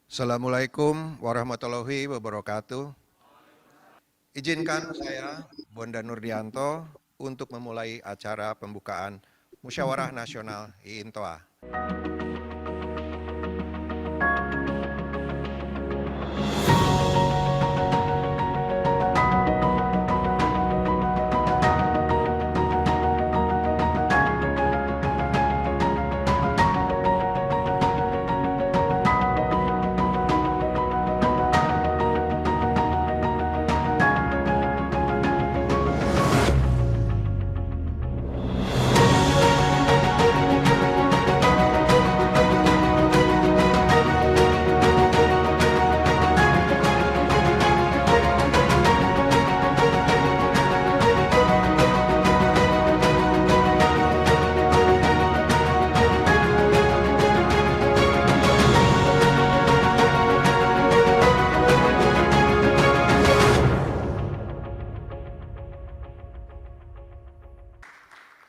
Assalamualaikum warahmatullahi wabarakatuh. Izinkan saya, Bonda Nurdianto, untuk memulai acara pembukaan Musyawarah Nasional IINTOA.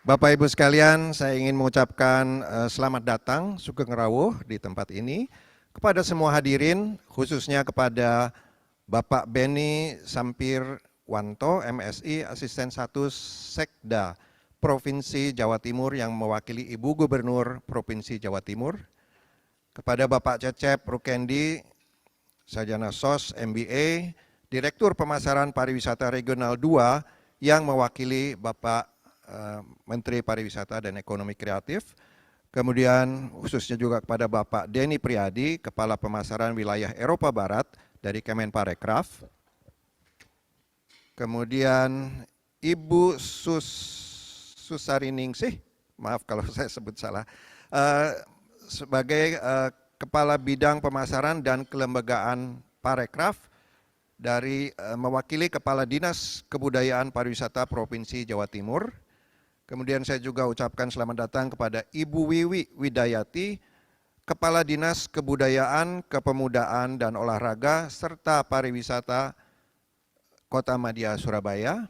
Bapak Ibu sekalian, saya ingin mengucapkan selamat datang, sugeng rawuh di tempat ini kepada semua hadirin, khususnya kepada Bapak Beni Sampirwanto, MSI, Asisten 1 Sekda Provinsi Jawa Timur yang mewakili Ibu Gubernur Provinsi Jawa Timur, kepada Bapak Cecep Rukendi, Sarjana SOS MBA, Direktur Pemasaran Pariwisata Regional 2 yang mewakili Bapak Menteri Pariwisata dan Ekonomi Kreatif, kemudian khususnya juga kepada Bapak Denny Priadi, Kepala Pemasaran Wilayah Eropa Barat dari Kemenparekraf, kemudian Ibu Susariningsih, maaf kalau saya sebut salah, sebagai Kepala Bidang Pemasaran dan Kelembagaan Parekraf dari mewakili Kepala Dinas Kebudayaan Pariwisata Provinsi Jawa Timur. Kemudian saya juga ucapkan selamat datang kepada Ibu Wiwi Widayati, Kepala Dinas Kebudayaan, Kepemudaan, dan Olahraga, serta Pariwisata Kota Madya Surabaya.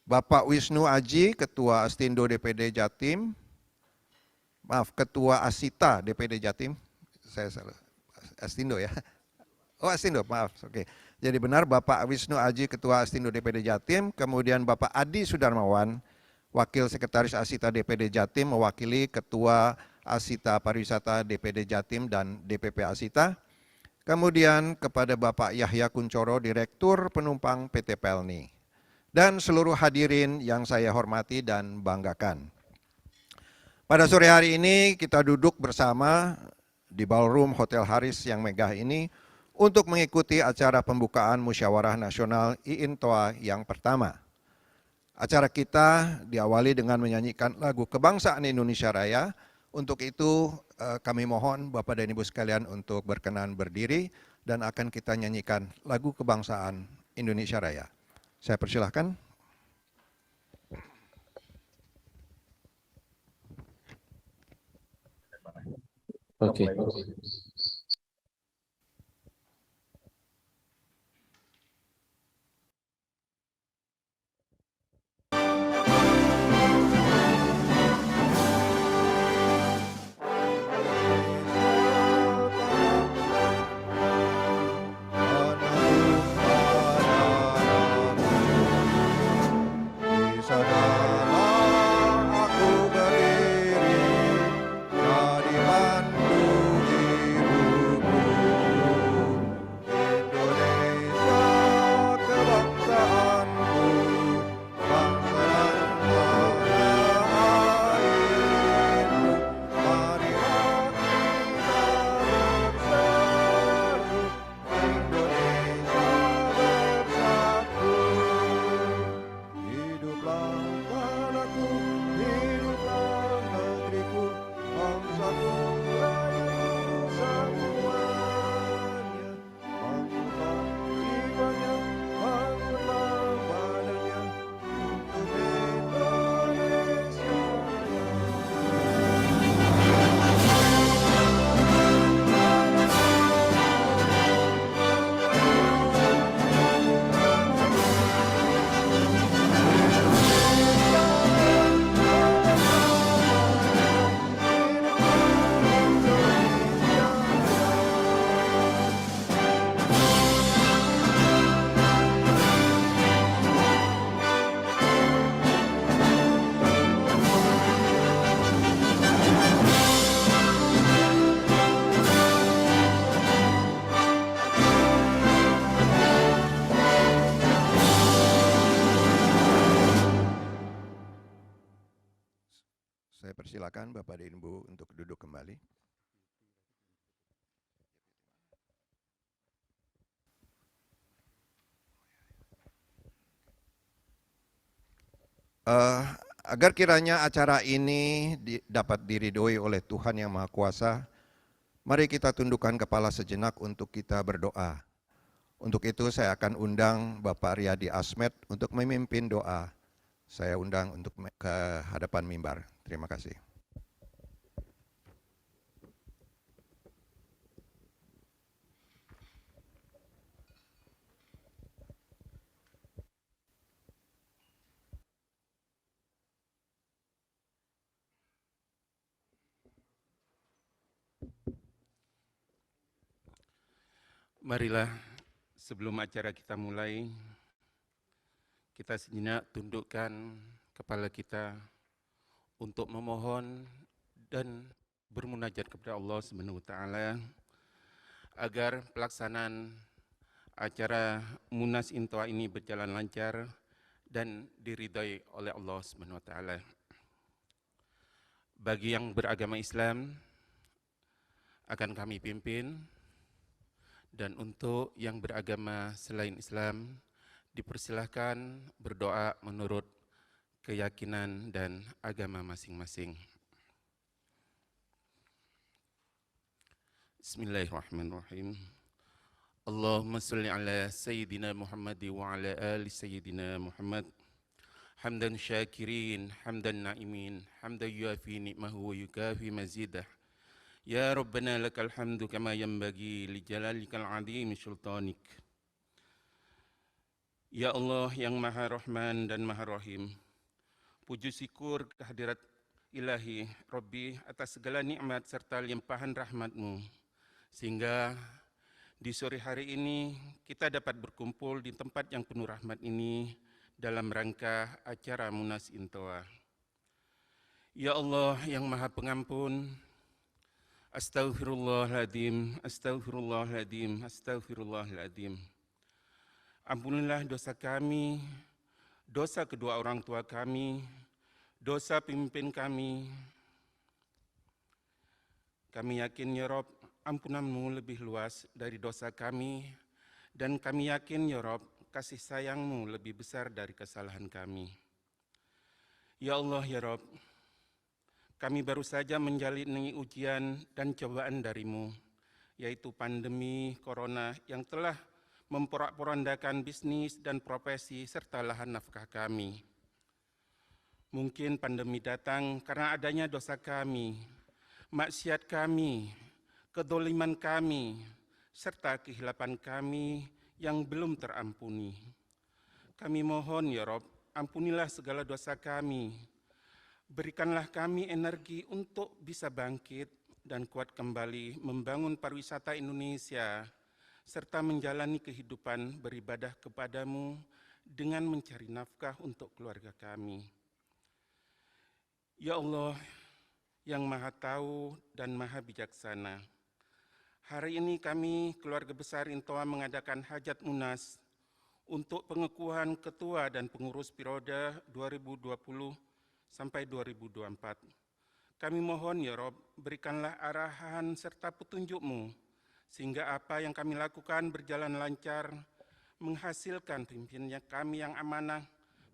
Bapak Wisnu Aji, Ketua Astindo DPD Jatim, Ketua Asita DPD Jatim, saya salah, Astindo ya. Oh Astindo, maaf, oke. Jadi benar Bapak Wisnu Aji, Ketua Astindo DPD Jatim, kemudian Bapak Adi Sudarmawan, Wakil Sekretaris Asita DPD Jatim, mewakili Ketua Asita Pariwisata DPD Jatim dan DPP Asita. Kemudian kepada Bapak Yahya Kuncoro, Direktur Penumpang PT Pelni. Dan seluruh hadirin yang saya hormati dan banggakan. Pada sore hari ini kita duduk bersama di ballroom Hotel Haris yang megah ini untuk mengikuti acara pembukaan Musyawarah Nasional IINTOA yang pertama. Acara kita diawali dengan menyanyikan lagu Kebangsaan Indonesia Raya. Untuk itu kami mohon Bapak dan Ibu sekalian untuk berkenan berdiri dan akan kita nyanyikan lagu Kebangsaan Indonesia Raya. Saya persilahkan. Oke. Aku berdiri, jadikan silakan Bapak dan Ibu untuk duduk kembali. Agar kiranya acara ini dapat diridhoi oleh Tuhan Yang Maha Kuasa, mari kita tundukkan kepala sejenak untuk kita berdoa. Untuk itu saya akan undang Bapak Riyadi Asmed untuk memimpin doa. Saya undang untuk ke hadapan mimbar. Terima kasih. Marilah sebelum acara kita mulai, kita sejenak tundukkan kepala kita untuk memohon dan bermunajat kepada Allah Subhanahu wa taala agar pelaksanaan acara Munas Intoa ini berjalan lancar dan diridhai oleh Allah Subhanahu wa taala. Bagi yang beragama Islam akan kami pimpin, dan untuk yang beragama selain Islam dipersilahkan berdoa menurut keyakinan dan agama masing-masing. Bismillahirrahmanirrahim. Allahumma salli ala Sayyidina Muhammad wa ala ali Sayyidina Muhammad. Hamdan syakirin, hamdan na'imin, hamdan yuafi ni'mahu wa yukafi mazidah. Ya Rabbana lakal hamdu kama yanbaghi li jalalikal azim sultanik. Ya Allah yang Maha Rahman dan Maha Rahim, puji syukur kehadirat Ilahi Rabbi atas segala nikmat serta limpahan rahmat-Mu, sehingga di sore hari ini kita dapat berkumpul di tempat yang penuh rahmat ini dalam rangka acara Munas Intoa. Ya Allah yang Maha Pengampun, Astaghfirullahaladzim, astaghfirullahaladzim, astaghfirullahaladzim. Ampunilah dosa kami, dosa kedua orang tua kami, dosa pemimpin kami. Kami yakin ya Rob, ampunan-Mu lebih luas dari dosa kami, dan kami yakin ya Rob, kasih sayang-Mu lebih besar dari kesalahan kami. Ya Allah ya Rob, kami baru saja menjalani ujian dan cobaan dari-Mu, yaitu pandemi corona yang telah memporak-porandakan bisnis dan profesi serta lahan nafkah kami. Mungkin pandemi datang karena adanya dosa kami, maksiat kami, kedoliman kami, serta kehilapan kami yang belum terampuni. Kami mohon ya Rob, ampunilah segala dosa kami. Berikanlah kami energi untuk bisa bangkit dan kuat kembali membangun pariwisata Indonesia, serta menjalani kehidupan beribadah kepada-Mu dengan mencari nafkah untuk keluarga kami. Ya Allah yang Maha Tahu dan Maha Bijaksana, hari ini kami keluarga besar Intoa mengadakan hajat munas untuk pengukuhan ketua dan pengurus periode 2020 sampai 2024. Kami mohon ya Rob, berikanlah arahan serta petunjuk-Mu, sehingga apa yang kami lakukan berjalan lancar, menghasilkan pimpinannya kami yang amanah,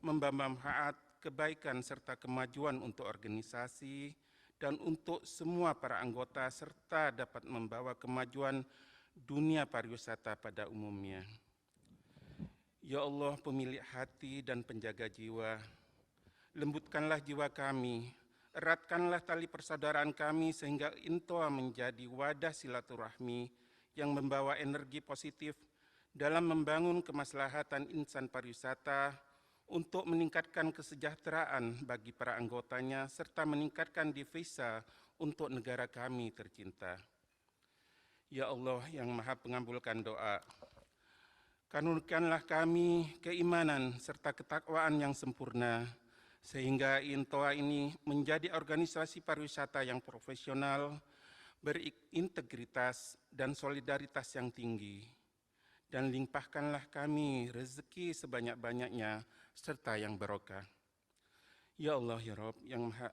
membawa manfaat, kebaikan, serta kemajuan untuk organisasi dan untuk semua para anggota, serta dapat membawa kemajuan dunia pariwisata pada umumnya. Ya Allah, pemilik hati dan penjaga jiwa, lembutkanlah jiwa kami, eratkanlah tali persaudaraan kami sehingga Intoa menjadi wadah silaturahmi yang membawa energi positif dalam membangun kemaslahatan insan pariwisata untuk meningkatkan kesejahteraan bagi para anggotanya serta meningkatkan devisa untuk negara kami tercinta. Ya Allah yang Maha Pengabulkan doa, karuniakanlah kami keimanan serta ketakwaan yang sempurna, sehingga Intoa ini menjadi organisasi pariwisata yang profesional, berintegritas dan solidaritas yang tinggi. Dan limpahkanlah kami rezeki sebanyak-banyaknya serta yang barokah. Ya Allah ya Rabb yang Maha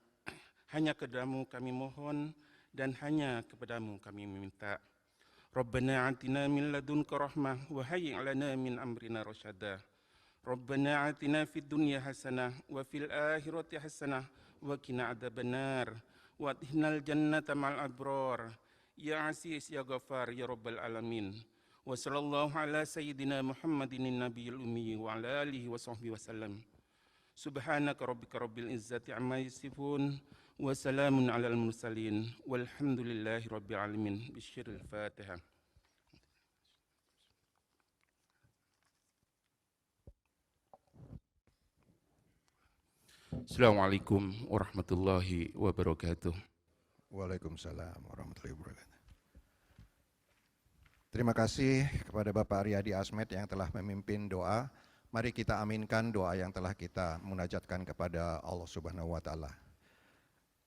Hanya kepadamu kami mohon dan hanya kepadamu kami meminta. Rabbana atina min ladunka rahmah wa hayyi' lana min amrina rasyada. Rabbana atina fid dunya hasanah wa fil akhirati hasanah wa qina adzabannar wa adkhilnal jannata ma'al abrar. Ya Aziz ya Ghafar ya Rabbal alamin. Wa sallallahu ala sayyidina Muhammadin nabiyil ummi wa ala alihi wa sahbihi wasallam. Subhanaka rabbika rabbil izzati amma yasifun wa salamun alal mursalin walhamdulillahi rabbil alamin. Bisyiril Fatihah. Assalamualaikum warahmatullahi wabarakatuh. Waalaikumsalam warahmatullahi wabarakatuh. Terima kasih kepada Bapak Riyadi Asmed yang telah memimpin doa. Mari kita aminkan doa yang telah kita munajatkan kepada Allah Subhanahu wa taala.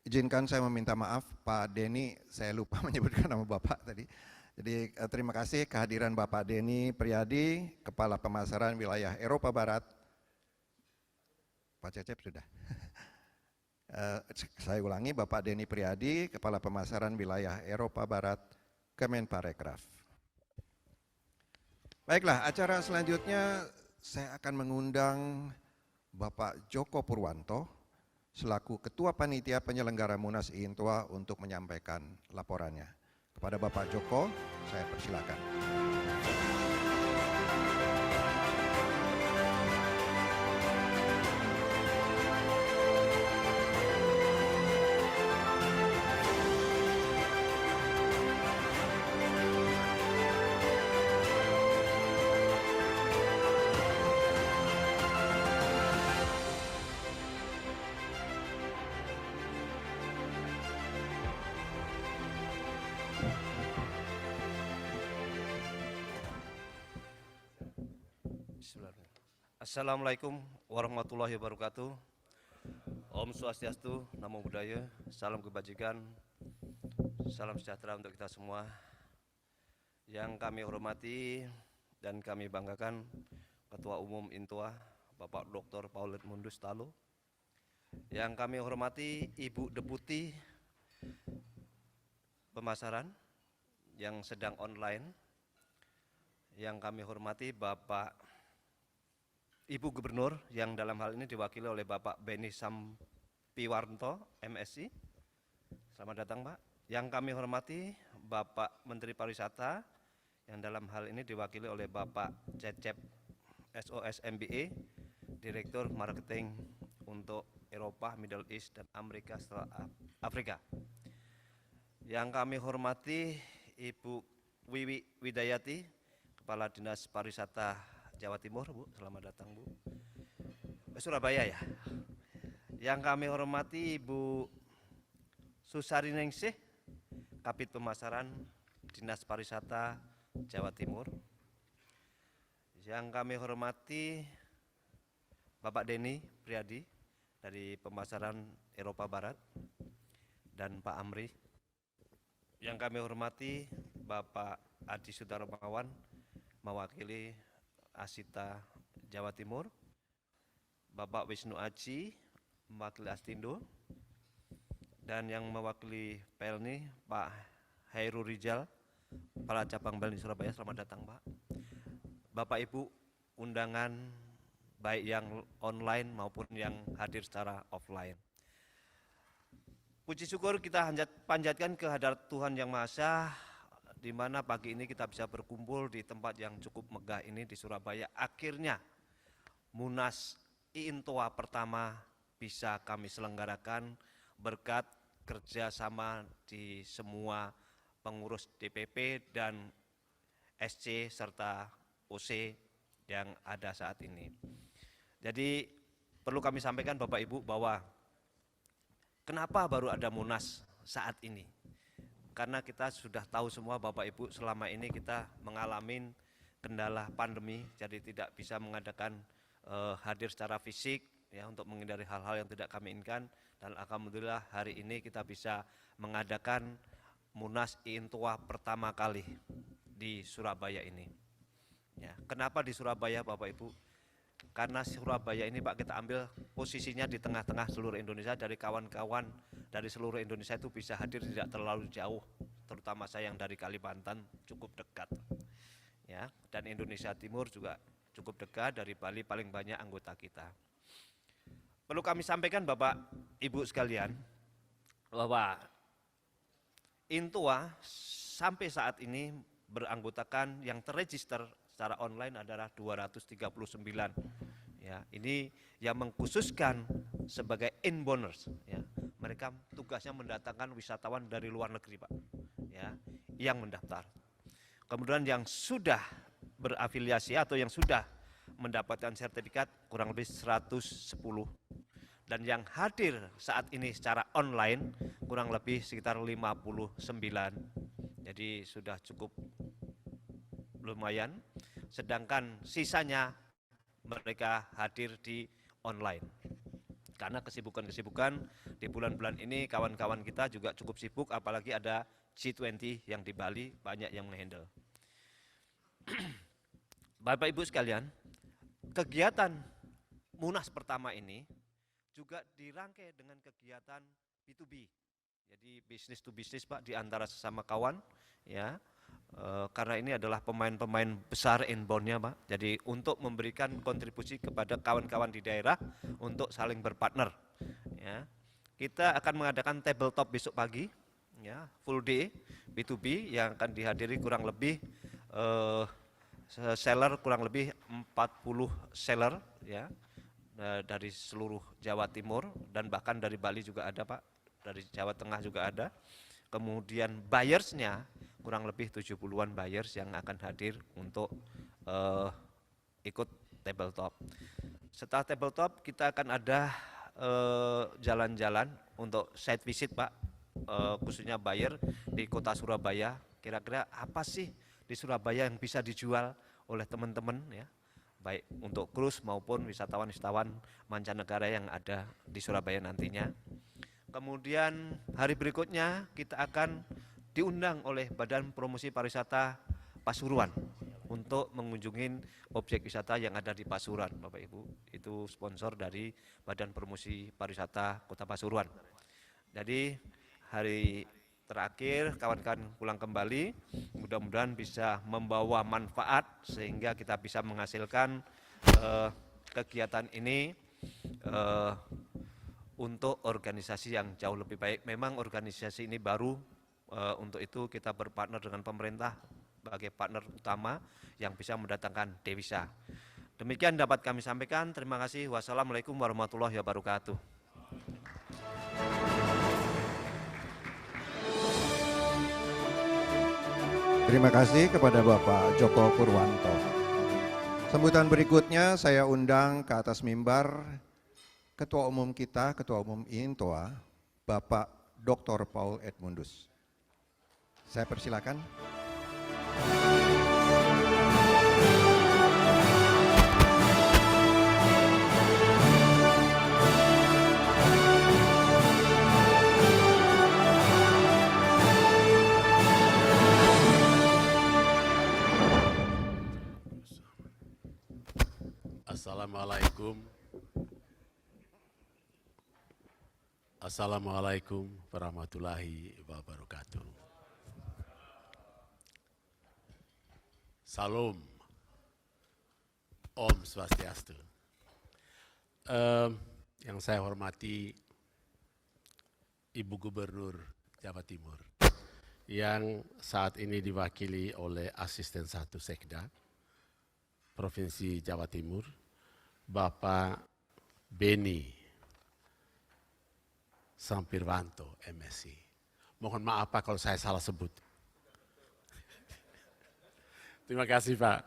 Izinkan saya meminta maaf Pak Denny, saya lupa menyebutkan nama Bapak tadi. Jadi terima kasih kehadiran Bapak Denny Priadi, Kepala Pemasaran Wilayah Eropa Barat. Pak Cecep sudah. Saya ulangi, Bapak Denny Priadi, Kepala Pemasaran Wilayah Eropa Barat, Kemenparekraf. Baiklah, acara selanjutnya saya akan mengundang Bapak Joko Purwanto selaku Ketua Panitia Penyelenggara Munas IINTOA untuk menyampaikan laporannya. Kepada Bapak Joko, saya persilakan. Assalamualaikum warahmatullahi wabarakatuh. Om Swastiastu, Namo Buddhaya, salam kebajikan, salam sejahtera untuk kita semua. Yang kami hormati dan kami banggakan Ketua Umum IINTOA, Bapak Dr. Paul Edmundus Talo. Yang kami hormati Ibu Deputi Pemasaran yang sedang online. Yang kami hormati Bapak Ibu Gubernur yang dalam hal ini diwakili oleh Bapak Beni Sampiwarnto, MSI. Selamat datang Pak. Yang kami hormati Bapak Menteri Pariwisata yang dalam hal ini diwakili oleh Bapak Cecep SOS MBA, Direktur Marketing untuk Eropa, Middle East, dan Amerika setelah Afrika. Yang kami hormati Ibu Wiwi Widayati, Kepala Dinas Pariwisata Jawa Timur, Bu, selamat datang Bu. Surabaya ya. Yang kami hormati Ibu Susari Ningsih, Kabid Pemasaran Dinas Pariwisata Jawa Timur. Yang kami hormati Bapak Denny Priadi dari Pemasaran Eropa Barat dan Pak Amri. Yang kami hormati Bapak Adi Sudarmawan mewakili Asita Jawa Timur, Bapak Wisnu Aji mewakili Astindo, dan yang mewakili Pelni Pak Hairul Rizal, Kepala Cabang Pelni Surabaya. Selamat datang Pak. Bapak Ibu undangan baik yang online maupun yang hadir secara offline. Puji syukur kita panjatkan kehadirat Tuhan Yang Maha Esa, di mana pagi ini kita bisa berkumpul di tempat yang cukup megah ini di Surabaya. Akhirnya Munas IINTOA pertama bisa kami selenggarakan berkat kerjasama di semua pengurus DPP dan SC serta OC yang ada saat ini. Jadi perlu kami sampaikan Bapak Ibu bahwa kenapa baru ada Munas saat ini? Karena kita sudah tahu semua Bapak Ibu selama ini kita mengalami kendala pandemi, jadi tidak bisa mengadakan hadir secara fisik ya untuk menghindari hal-hal yang tidak kami inginkan, dan alhamdulillah hari ini kita bisa mengadakan Munas IINTOA pertama kali di Surabaya ini. Ya, kenapa di Surabaya Bapak Ibu? karena Surabaya ini Pak kita ambil posisinya di tengah-tengah seluruh Indonesia, dari kawan-kawan dari seluruh Indonesia itu bisa hadir tidak terlalu jauh, terutama saya yang dari Kalimantan cukup dekat, ya, dan Indonesia Timur juga cukup dekat, dari Bali paling banyak anggota kita. Perlu kami sampaikan Bapak Ibu sekalian bahwa Intua sampai saat ini beranggotakan yang terregister secara online adalah 239. Ya, ini yang mengkhususkan sebagai inbounders. Ya, mereka tugasnya mendatangkan wisatawan dari luar negeri, Pak. Ya, yang mendaftar. Kemudian yang sudah berafiliasi atau yang sudah mendapatkan sertifikat kurang lebih 110. Dan yang hadir saat ini secara online kurang lebih sekitar 59. Jadi sudah cukup lumayan. Sedangkan sisanya mereka hadir di online. Karena kesibukan-kesibukan di bulan-bulan ini kawan-kawan kita juga cukup sibuk, apalagi ada G20 yang di Bali banyak yang menghandle. Bapak Ibu sekalian, kegiatan Munas pertama ini juga dirangkai dengan kegiatan B2B. Jadi bisnis to bisnis Pak, di antara sesama kawan, ya. Karena ini adalah pemain-pemain besar inbound-nya Pak. Jadi untuk memberikan kontribusi kepada kawan-kawan di daerah untuk saling berpartner. Ya. Kita akan mengadakan tabletop besok pagi, ya, full day B2B yang akan dihadiri kurang lebih seller kurang lebih 40 seller, ya, dari seluruh Jawa Timur dan bahkan dari Bali juga ada Pak, dari Jawa Tengah juga ada. Kemudian buyersnya kurang lebih 70-an buyers yang akan hadir untuk ikut tabletop. Setelah tabletop kita akan ada jalan-jalan untuk site visit Pak, khususnya buyer di kota Surabaya. Kira-kira apa sih di Surabaya yang bisa dijual oleh teman-teman, ya, baik untuk cruise maupun wisatawan-wisatawan mancanegara yang ada di Surabaya nantinya. Kemudian hari berikutnya kita akan diundang oleh Badan Promosi Pariwisata Pasuruan untuk mengunjungi objek wisata yang ada di Pasuruan, Bapak Ibu. Itu sponsor dari Badan Promosi Pariwisata Kota Pasuruan. Jadi hari terakhir kawan-kawan pulang kembali, mudah-mudahan bisa membawa manfaat sehingga kita bisa menghasilkan kegiatan ini untuk organisasi yang jauh lebih baik. Memang organisasi ini baru, untuk itu kita berpartner dengan pemerintah sebagai partner utama yang bisa mendatangkan devisa. Demikian dapat kami sampaikan. Terima kasih. Wassalamualaikum warahmatullahi wabarakatuh. Terima kasih kepada Bapak Joko Purwanto. Sambutan berikutnya saya undang ke atas mimbar Ketua Umum kita, Ketua Umum Intoa, Bapak Dr. Paul Edmundus. Saya persilakan. Assalamualaikum warahmatullahi wabarakatuh. Salam, Om Swastiastu. Yang saya hormati Ibu Gubernur Jawa Timur, yang saat ini diwakili oleh Asisten 1 Sekda Provinsi Jawa Timur, Bapak Beni Sampirwanto, MSc. Mohon maaf Pak kalau saya salah sebut. Terima kasih Pak.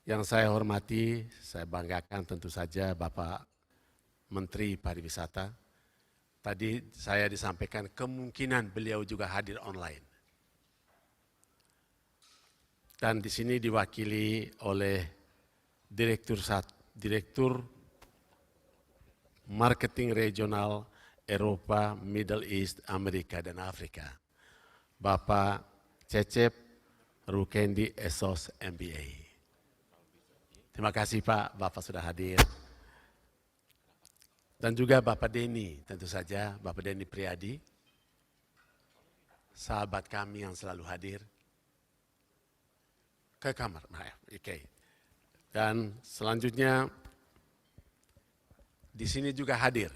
Yang saya hormati, saya banggakan tentu saja Bapak Menteri Pariwisata. Tadi saya disampaikan kemungkinan beliau juga hadir online. Dan di sini diwakili oleh Direktur Marketing Regional Eropa, Middle East, Amerika, dan Afrika, Bapak Cecep Rukendi Esos MBA. Terima kasih Pak, Bapak sudah hadir. Dan juga Bapak Denny, tentu saja Bapak Denny Priadi, sahabat kami yang selalu hadir. Ke kamar, maaf, oke. Dan selanjutnya di sini juga hadir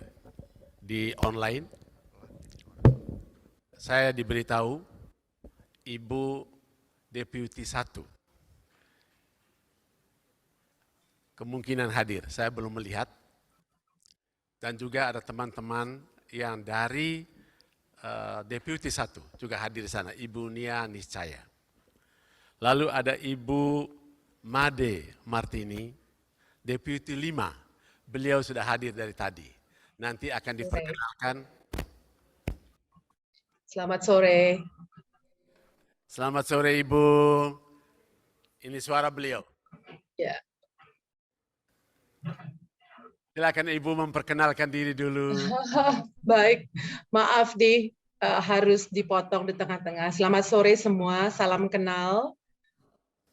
di online. Saya diberitahu Ibu Deputi 1 kemungkinan hadir, saya belum melihat. Dan juga ada teman-teman yang dari Deputi 1 juga hadir di sana, Ibu Nia Niscaya. Lalu ada Ibu Made Martini, Deputi 5, beliau sudah hadir dari tadi. Nanti akan diperkenalkan. Selamat sore. Selamat sore Ibu, ini suara beliau. Ya. Silakan Ibu memperkenalkan diri dulu. Baik, maaf harus dipotong di tengah-tengah. Selamat sore semua, salam kenal.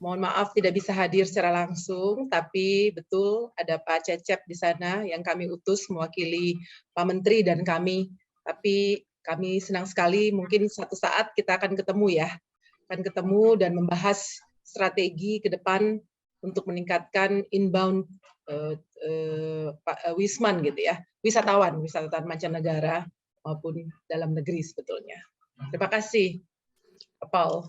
Mohon maaf tidak bisa hadir secara langsung, tapi betul ada Pak Cecep di sana yang kami utus mewakili Pak Menteri dan kami. Tapi kami senang sekali, mungkin suatu saat kita akan ketemu ya. Akan ketemu dan membahas strategi ke depan untuk meningkatkan inbound wisman gitu ya, wisatawan mancanegara maupun dalam negeri sebetulnya. Terima kasih, Paul.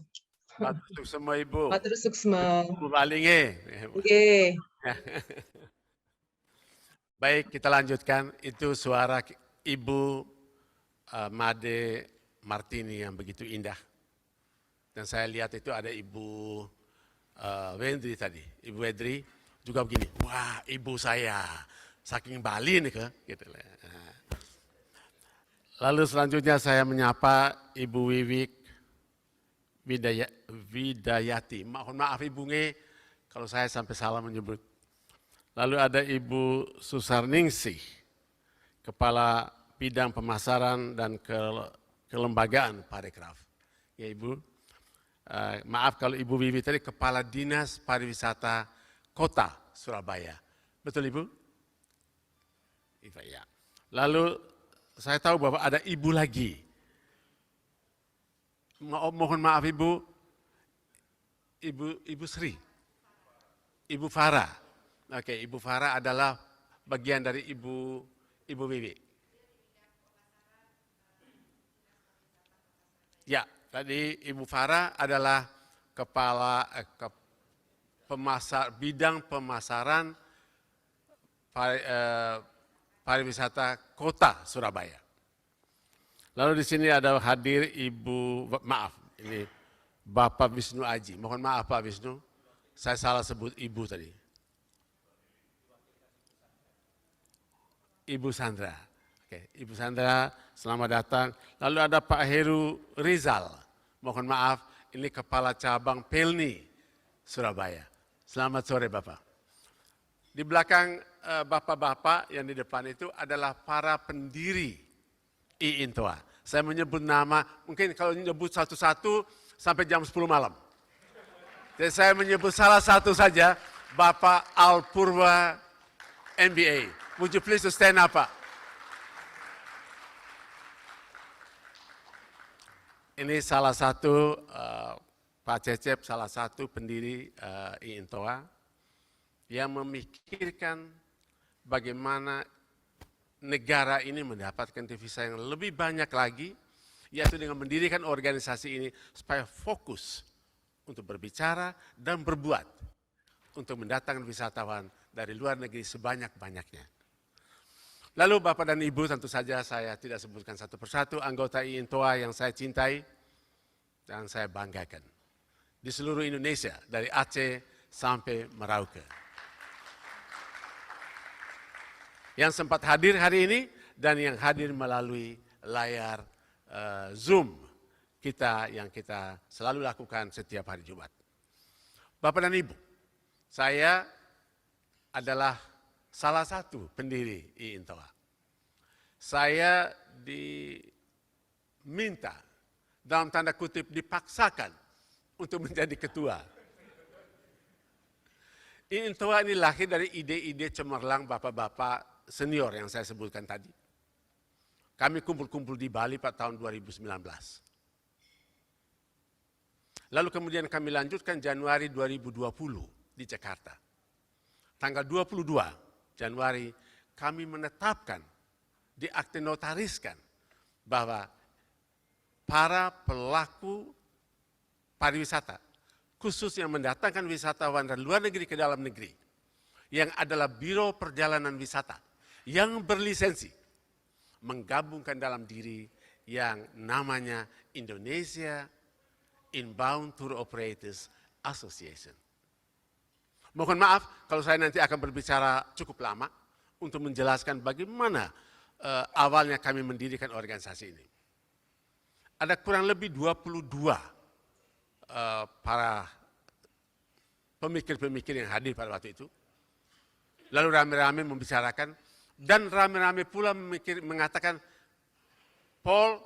Matur semua Ibu. Matur suksma. Ibu Balinge. Oke. Baik, kita lanjutkan. Itu suara Ibu Made Martini yang begitu indah. Dan saya lihat itu ada Ibu Wendri tadi. Ibu Wendri juga begini, wah ibu saya, saking Bali nih gitu. Lalu selanjutnya saya menyapa Ibu Wiwik Widayati. Mohon maaf Ibu Nge, kalau saya sampai salah menyebut. Lalu ada Ibu Susarningsih, Kepala Bidang Pemasaran dan Kelembagaan Parekraf. Ya Ibu, maaf kalau Ibu Wiwi tadi Kepala Dinas Pariwisata Kota Surabaya. Betul Ibu? Ya. Lalu saya tahu bahwa ada Ibu lagi. Mohon maaf Ibu, Ibu Sri, Ibu Farah. Oke, Ibu Farah adalah bagian dari Ibu Wiwi. Ya, tadi Ibu Farah adalah kepala bidang pemasaran pariwisata Kota Surabaya. Lalu di sini ada hadir ini Bapak Wisnu Aji. Mohon maaf Pak Wisnu, saya salah sebut Ibu tadi. Ibu Sandra. Oke, Ibu Sandra, selamat datang. Lalu ada Pak Heru Rizal. Mohon maaf, ini Kepala Cabang Pelni Surabaya. Selamat sore Bapak. Di belakang bapak-bapak yang di depan itu adalah para pendiri IINTOA. Saya menyebut nama, mungkin kalau menyebut satu-satu sampai jam 10 malam. Jadi saya menyebut salah satu saja, Bapak Alpurwa MBA. Would you please stand up Pak? Ini salah satu Pak Cecep, salah satu pendiri IINTOA yang memikirkan bagaimana negara ini mendapatkan devisa yang lebih banyak lagi, yaitu dengan mendirikan organisasi ini supaya fokus untuk berbicara dan berbuat untuk mendatangkan wisatawan dari luar negeri sebanyak-banyaknya. Lalu Bapak dan Ibu, tentu saja saya tidak sebutkan satu persatu anggota IINTOA yang saya cintai dan saya banggakan di seluruh Indonesia, dari Aceh sampai Merauke. Yang sempat hadir hari ini dan yang hadir melalui layar Zoom kita yang kita selalu lakukan setiap hari Jumat. Bapak dan Ibu, saya adalah salah satu pendiri IINTOA. Saya diminta, dalam tanda kutip dipaksakan untuk menjadi ketua. Intoa ini lahir dari ide-ide cemerlang bapak-bapak senior yang saya sebutkan tadi. Kami kumpul-kumpul di Bali pada tahun 2019. Lalu kemudian kami lanjutkan Januari 2020 di Jakarta. Tanggal 22 Januari kami menetapkan, diakte-notariskan bahwa para pelaku pariwisata, khusus yang mendatangkan wisatawan dari luar negeri ke dalam negeri, yang adalah Biro Perjalanan Wisata, yang berlisensi, menggabungkan dalam diri yang namanya Indonesia Inbound Tour Operators Association. Mohon maaf kalau saya nanti akan berbicara cukup lama untuk menjelaskan bagaimana awalnya kami mendirikan organisasi ini. Ada kurang lebih 22 para pemikir-pemikir yang hadir pada waktu itu. Lalu rame-rame membicarakan, dan rame-rame pula mengatakan, Paul,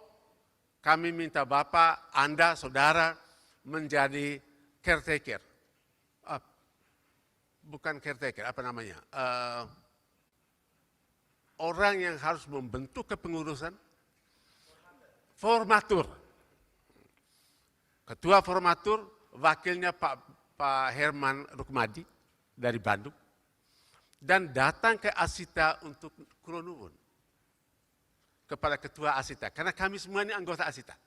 kami minta Bapak, Anda, Saudara, menjadi caretaker. Bukan caretaker, apa namanya? Orang yang harus membentuk kepengurusan, formatur. Ketua formatur, wakilnya Pak Herman Rukmadi dari Bandung, dan datang ke Asita untuk Kulonuwun kepada Ketua Asita, karena kami semua ini anggota Asita.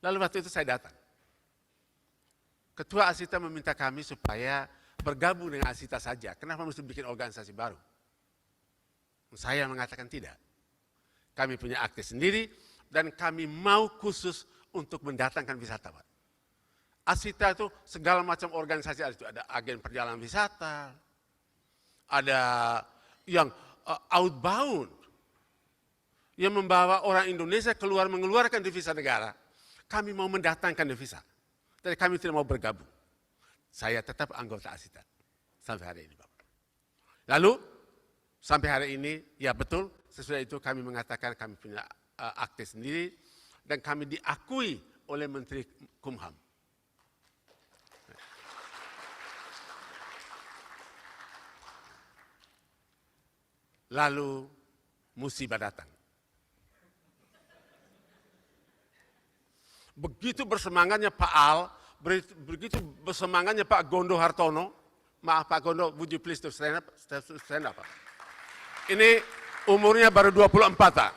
Lalu waktu itu saya datang. Ketua Asita meminta kami supaya bergabung dengan Asita saja, kenapa mesti bikin organisasi baru? Saya mengatakan tidak. Kami punya akte sendiri, dan kami mau khusus untuk mendatangkan wisatawan. Asita itu segala macam organisasi ada itu. Ada agen perjalanan wisata, ada yang outbound, yang membawa orang Indonesia keluar mengeluarkan devisa negara. Kami mau mendatangkan devisa. Jadi kami tidak mau bergabung. Saya tetap anggota Asita sampai hari ini, Bapak. Lalu sampai hari ini, ya betul, sesudah itu kami mengatakan kami punya akte sendiri, dan kami diakui oleh Menteri Kumham. Lalu musibah datang. Begitu bersemangatnya Pak Al, begitu bersemangatnya Pak Gondo Hartono, maaf Pak Gondo, would you please to stand up, Pak. Ini umurnya baru 24, Pak.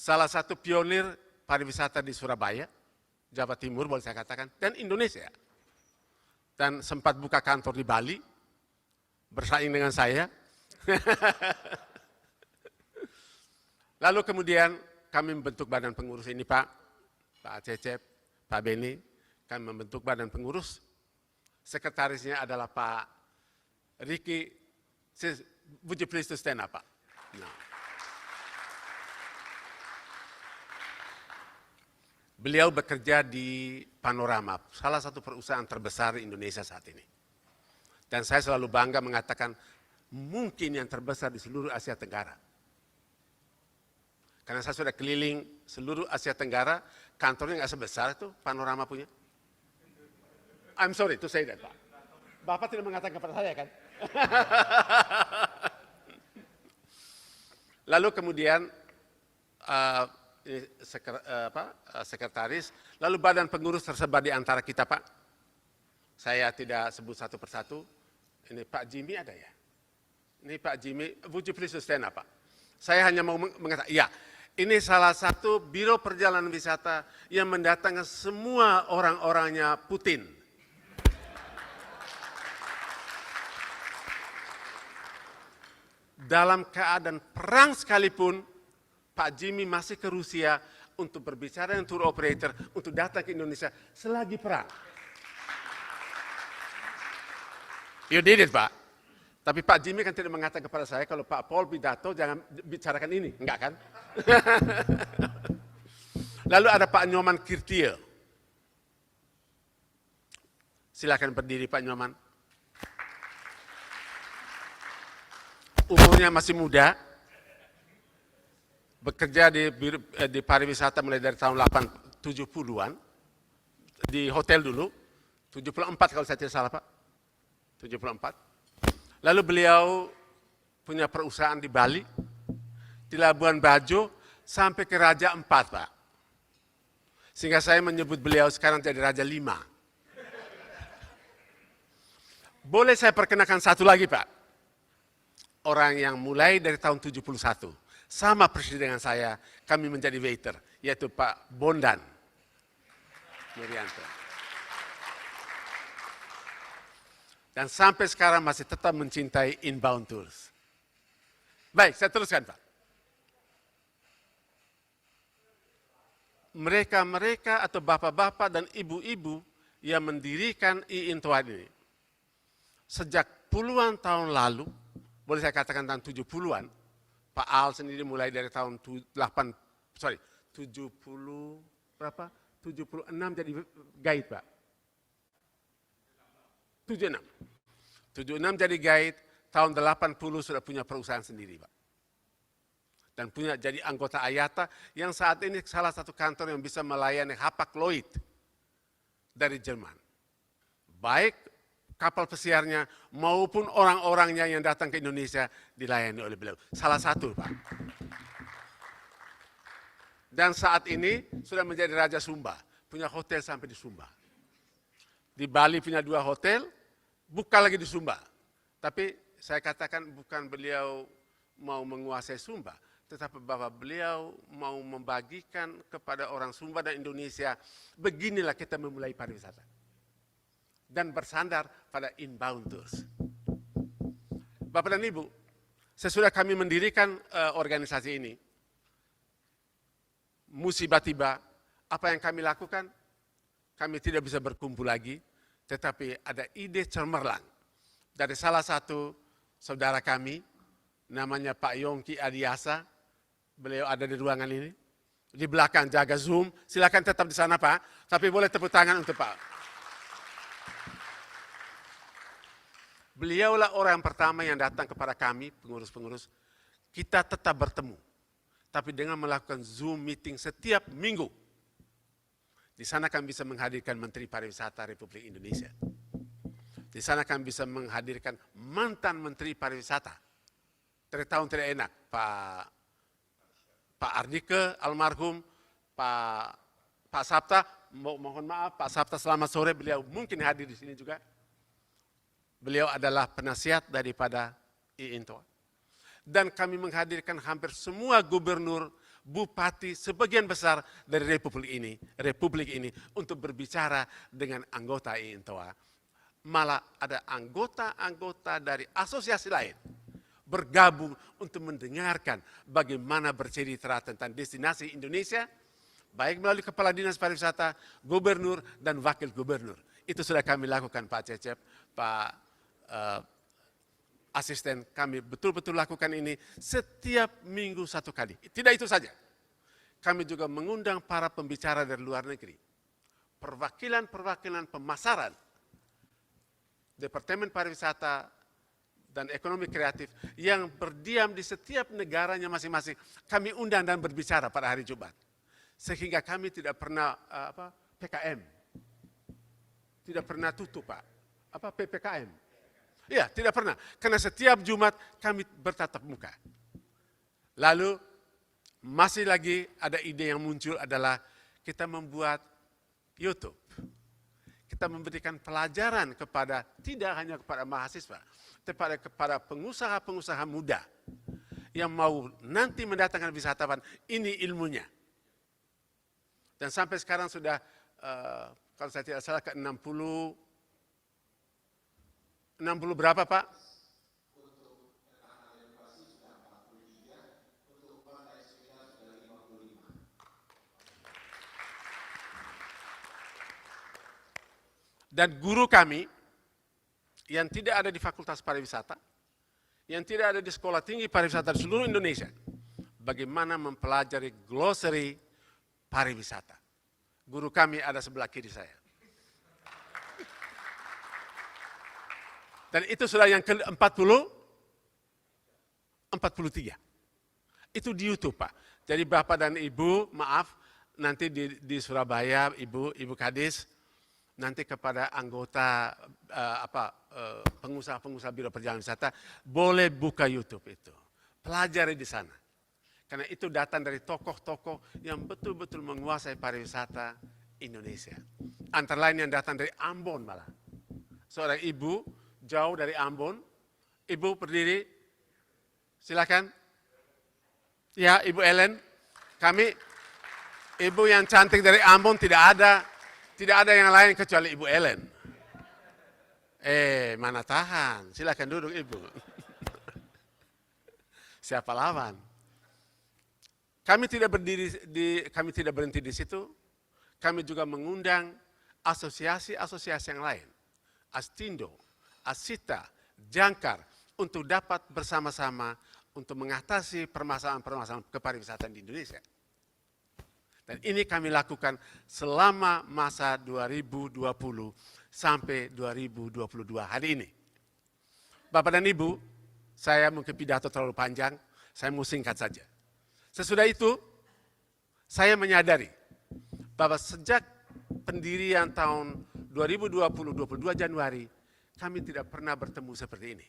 Salah satu pionir pariwisata di Surabaya, Jawa Timur boleh saya katakan, dan Indonesia. Dan sempat buka kantor di Bali, bersaing dengan saya. Lalu kemudian kami membentuk badan pengurus ini, Pak Cecep, Pak Beni, kami membentuk badan pengurus. Sekretarisnya adalah Pak Ricky. Would you please to stand up, Pak? No. Beliau bekerja di Panorama, salah satu perusahaan terbesar di Indonesia saat ini. Dan saya selalu bangga mengatakan, mungkin yang terbesar di seluruh Asia Tenggara. Karena saya sudah keliling seluruh Asia Tenggara, kantornya nggak sebesar itu Panorama punya. I'm sorry to say that, Pak. Bapak tidak mengatakan kepada saya, kan? Lalu kemudian, sekretaris, lalu badan pengurus tersebar di antara kita, Pak. Saya tidak sebut satu persatu. Ini Pak Jimmy ada ya? Ini Pak Jimmy, would you please stand up, Pak? Saya hanya mau mengatakan, ya, ini salah satu biro perjalanan wisata yang mendatangkan semua orang-orangnya Putin. Dalam keadaan perang sekalipun, Pak Jimmy masih ke Rusia untuk berbicara dengan tour operator untuk datang ke Indonesia selagi perang. You did it, Pak. Tapi Pak Jimmy kan tidak mengatakan kepada saya kalau Pak Paul pidato jangan bicarakan ini, enggak kan? Lalu ada Pak Nyoman Kirtiel. Silakan berdiri Pak Nyoman. Umurnya masih muda. Bekerja di pariwisata mulai dari tahun 70-an, di hotel dulu, 74 kalau saya tidak salah Pak. 74. Lalu beliau punya perusahaan di Bali, di Labuan Bajo, sampai ke Raja 4 Pak. Sehingga saya menyebut beliau sekarang jadi Raja 5. Boleh saya perkenalkan satu lagi Pak. Orang yang mulai dari tahun 71, sama persis dengan saya, kami menjadi waiter, yaitu Pak Bondan Murianto. Dan sampai sekarang masih tetap mencintai Inbound Tours. Baik, saya teruskan Pak. Mereka-mereka atau bapak-bapak dan ibu-ibu yang mendirikan IINTOA ini, sejak puluhan tahun lalu, boleh saya katakan tahun 70-an, Pak Al sendiri mulai dari tahun 70 berapa? 76 jadi guide Pak. 76 jadi guide, tahun 80 sudah punya perusahaan sendiri Pak. Dan punya jadi anggota IATA yang saat ini salah satu kantor yang bisa melayani Hapag-Lloyd dari Jerman. Baik kapal pesiarnya maupun orang-orangnya yang datang ke Indonesia dilayani oleh beliau. Salah satu Pak. Dan saat ini sudah menjadi Raja Sumba, punya hotel sampai di Sumba. Di Bali punya 2 hotel, buka lagi di Sumba. Tapi saya katakan bukan beliau mau menguasai Sumba, tetapi bahwa beliau mau membagikan kepada orang Sumba dan Indonesia, beginilah kita memulai pariwisata. Dan bersandar pada Inbound Tours. Bapak dan Ibu, sesudah kami mendirikan organisasi ini, musibah tiba, apa yang kami lakukan? Kami tidak bisa berkumpul lagi, tetapi ada ide cemerlang dari salah satu saudara kami, namanya Pak Yongki Adiasa. Beliau ada di ruangan ini, di belakang jaga Zoom. Silakan tetap di sana Pak, tapi boleh tepuk tangan untuk Pak. Beliaulah orang pertama yang datang kepada kami, pengurus-pengurus. Kita tetap bertemu, tapi dengan melakukan Zoom meeting setiap minggu. Di sana kami bisa menghadirkan Menteri Pariwisata Republik Indonesia. Di sana kami bisa menghadirkan mantan Menteri Pariwisata. Dari tahun tidak enak, Pak Ardike almarhum, Pak Sabta, mohon maaf Pak Sabta selamat sore, beliau mungkin hadir di sini juga. Beliau adalah penasihat daripada IINTOA. Dan kami menghadirkan hampir semua gubernur, bupati, sebagian besar dari republik ini untuk berbicara dengan anggota IINTOA. Malah ada anggota-anggota dari asosiasi lain bergabung untuk mendengarkan bagaimana bercerita tentang destinasi Indonesia, baik melalui Kepala Dinas Pariwisata, Gubernur, dan Wakil Gubernur. Itu sudah kami lakukan Pak Cecep, Pak Asisten, kami betul-betul lakukan ini setiap minggu 1 kali. Tidak itu saja, kami juga mengundang para pembicara dari luar negeri, perwakilan-perwakilan pemasaran, Departemen Pariwisata dan Ekonomi Kreatif yang berdiam di setiap negaranya masing-masing. Kami undang dan berbicara pada hari Jumat. Sehingga kami tidak pernah PKM. Tidak pernah tutup Pak. PPKM. Iya, tidak pernah. Karena setiap Jumat kami bertatap muka. Lalu masih lagi ada ide yang muncul adalah kita membuat YouTube. Kita memberikan pelajaran kepada, tidak hanya kepada mahasiswa, tetapi kepada pengusaha-pengusaha muda yang mau nanti mendatangkan wisatawan, ini ilmunya. Dan sampai sekarang sudah, kalau saya tidak salah, ke 60 berapa Pak? Dan guru kami yang tidak ada di Fakultas Pariwisata, yang tidak ada di Sekolah Tinggi Pariwisata di seluruh Indonesia, bagaimana mempelajari glossary pariwisata. Guru kami ada sebelah kiri saya. Dan itu sudah yang ke-43. Itu di YouTube Pak. Jadi Bapak dan Ibu, maaf, nanti di Surabaya, Ibu Kadis, nanti kepada anggota pengusaha-pengusaha biro perjalanan wisata boleh buka YouTube itu. Pelajari di sana. Karena itu datang dari tokoh-tokoh yang betul-betul menguasai pariwisata Indonesia. Antara lain yang datang dari Ambon malah. Seorang ibu jauh dari Ambon. Ibu berdiri. Silakan. Ya, Ibu Ellen. Kami, ibu yang cantik dari Ambon tidak ada yang lain kecuali Ibu Ellen. Mana tahan. Silakan duduk Ibu. Siapa lawan? Kami tidak berhenti di situ. Kami juga mengundang asosiasi-asosiasi yang lain. Astindo, Asita, Jangkar, untuk dapat bersama-sama untuk mengatasi permasalahan-permasalahan kepariwisataan di Indonesia. Dan ini kami lakukan selama masa 2020 sampai 2022 hari ini. Bapak dan Ibu, saya mungkin pidato terlalu panjang, saya mau singkat saja. Sesudah itu, saya menyadari bahwa sejak pendirian tahun 2020-22 Januari, kami tidak pernah bertemu seperti ini.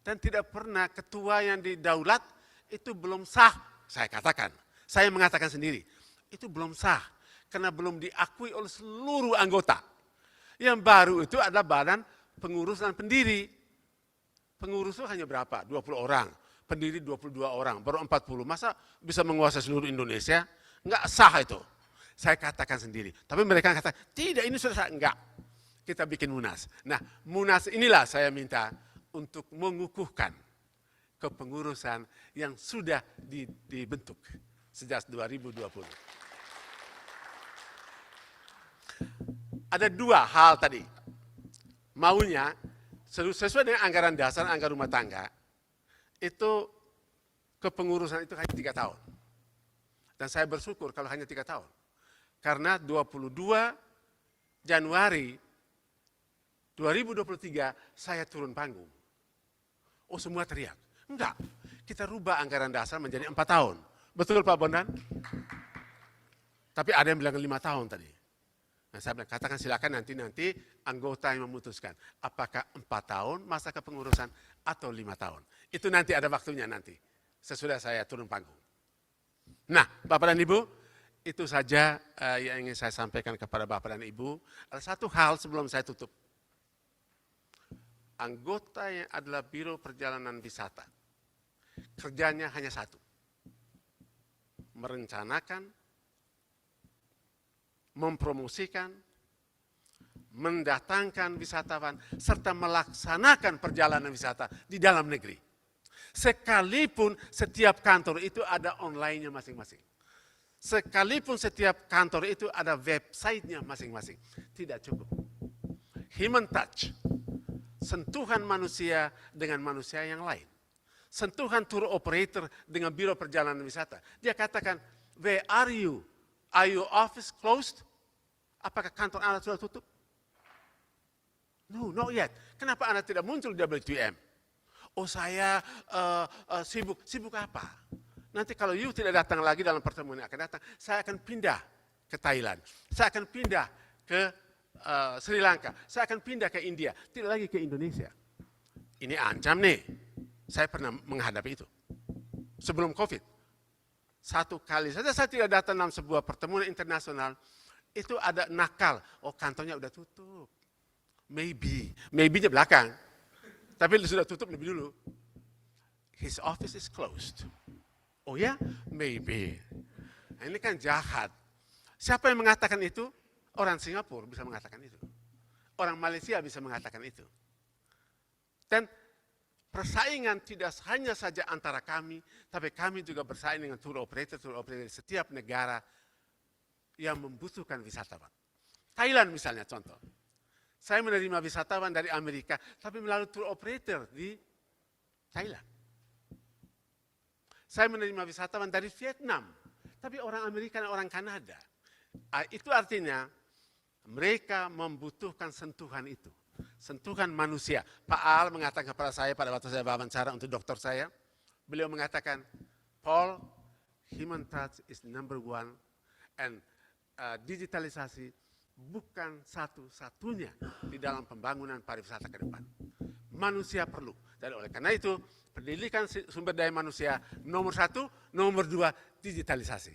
Dan tidak pernah ketua yang didaulat itu belum sah, saya katakan. Saya mengatakan sendiri, itu belum sah karena belum diakui oleh seluruh anggota. Yang baru itu adalah badan pengurus dan pendiri. Pengurus itu hanya berapa? 20 orang. Pendiri 22 orang, baru 40. Masa bisa menguasai seluruh Indonesia? Enggak sah itu. Saya katakan sendiri. Tapi mereka katakan, tidak ini sudah sah. Enggak. Kita bikin Munas. Nah, Munas inilah saya minta untuk mengukuhkan kepengurusan yang sudah dibentuk sejak 2020. Ada dua hal tadi. Maunya, sesuai dengan anggaran dasar, anggaran rumah tangga, itu kepengurusan itu hanya 3 tahun. Dan saya bersyukur kalau hanya 3 tahun. Karena 22 Januari 2023 saya turun panggung. Oh semua teriak. Enggak, kita rubah anggaran dasar menjadi 4 tahun. Betul Pak Bondan? Tapi ada yang bilang 5 tahun tadi. Nah, saya bilang, katakan silakan nanti anggota yang memutuskan. Apakah 4 tahun masa kepengurusan atau 5 tahun. Itu nanti ada waktunya nanti. Sesudah saya turun panggung. Nah, Bapak dan Ibu, itu saja yang ingin saya sampaikan kepada Bapak dan Ibu. Ada satu hal sebelum saya tutup. Anggota yang adalah Biro Perjalanan Wisata, kerjanya hanya satu. Merencanakan, mempromosikan, mendatangkan wisatawan, serta melaksanakan perjalanan wisata di dalam negeri. Sekalipun setiap kantor itu ada online-nya masing-masing. Sekalipun setiap kantor itu ada website-nya masing-masing. Tidak cukup. Human touch. Sentuhan manusia dengan manusia yang lain. Sentuhan tour operator dengan biro perjalanan wisata. Dia katakan, where are you? Are your office closed? Apakah kantor Anda sudah tutup? No, not yet. Kenapa Anda tidak muncul di WTM? Oh saya sibuk. Sibuk apa? Nanti kalau you tidak datang lagi dalam pertemuan yang akan datang, saya akan pindah ke Thailand. Saya akan pindah ke Sri Lanka. Saya akan pindah ke India. Tidak lagi ke Indonesia. Ini ancam nih. Saya pernah menghadapi itu. Sebelum COVID. Satu kali saja saya tidak datang dalam sebuah pertemuan internasional, itu ada nakal. Oh kantornya udah tutup. Maybe-nya belakang. Tapi sudah tutup lebih dulu. His office is closed. Oh ya? Maybe. Nah, ini kan jahat. Siapa yang mengatakan itu? Orang Singapura bisa mengatakan itu. Orang Malaysia bisa mengatakan itu. Dan persaingan tidak hanya saja antara kami, tapi kami juga bersaing dengan tour operator di setiap negara yang membutuhkan wisatawan. Thailand misalnya contoh. Saya menerima wisatawan dari Amerika, tapi melalui tour operator di Thailand. Saya menerima wisatawan dari Vietnam, tapi orang Amerika dan orang Kanada. Itu artinya mereka membutuhkan sentuhan itu. Sentuhan manusia. Pak Al mengatakan kepada saya pada waktu saya wawancara untuk dokter saya, beliau mengatakan, Paul, human touch is number one, and digitalisasi bukan satu-satunya di dalam pembangunan pariwisata ke depan. Manusia perlu. Dan oleh karena itu, pendidikan sumber daya manusia nomor 1, nomor 2, digitalisasi.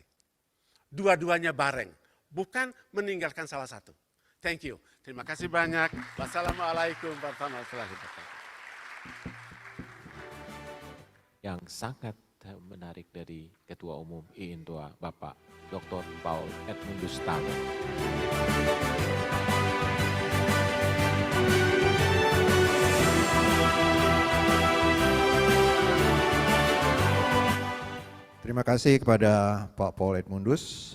Dua-duanya bareng, bukan meninggalkan salah satu. Thank you. Terima kasih banyak. Wassalamualaikum warahmatullahi wabarakatuh. Yang sangat menarik dari Ketua Umum IINTOA, Bapak Dr. Paul Edmundus Talo. Terima kasih kepada Pak Paul Edmundus.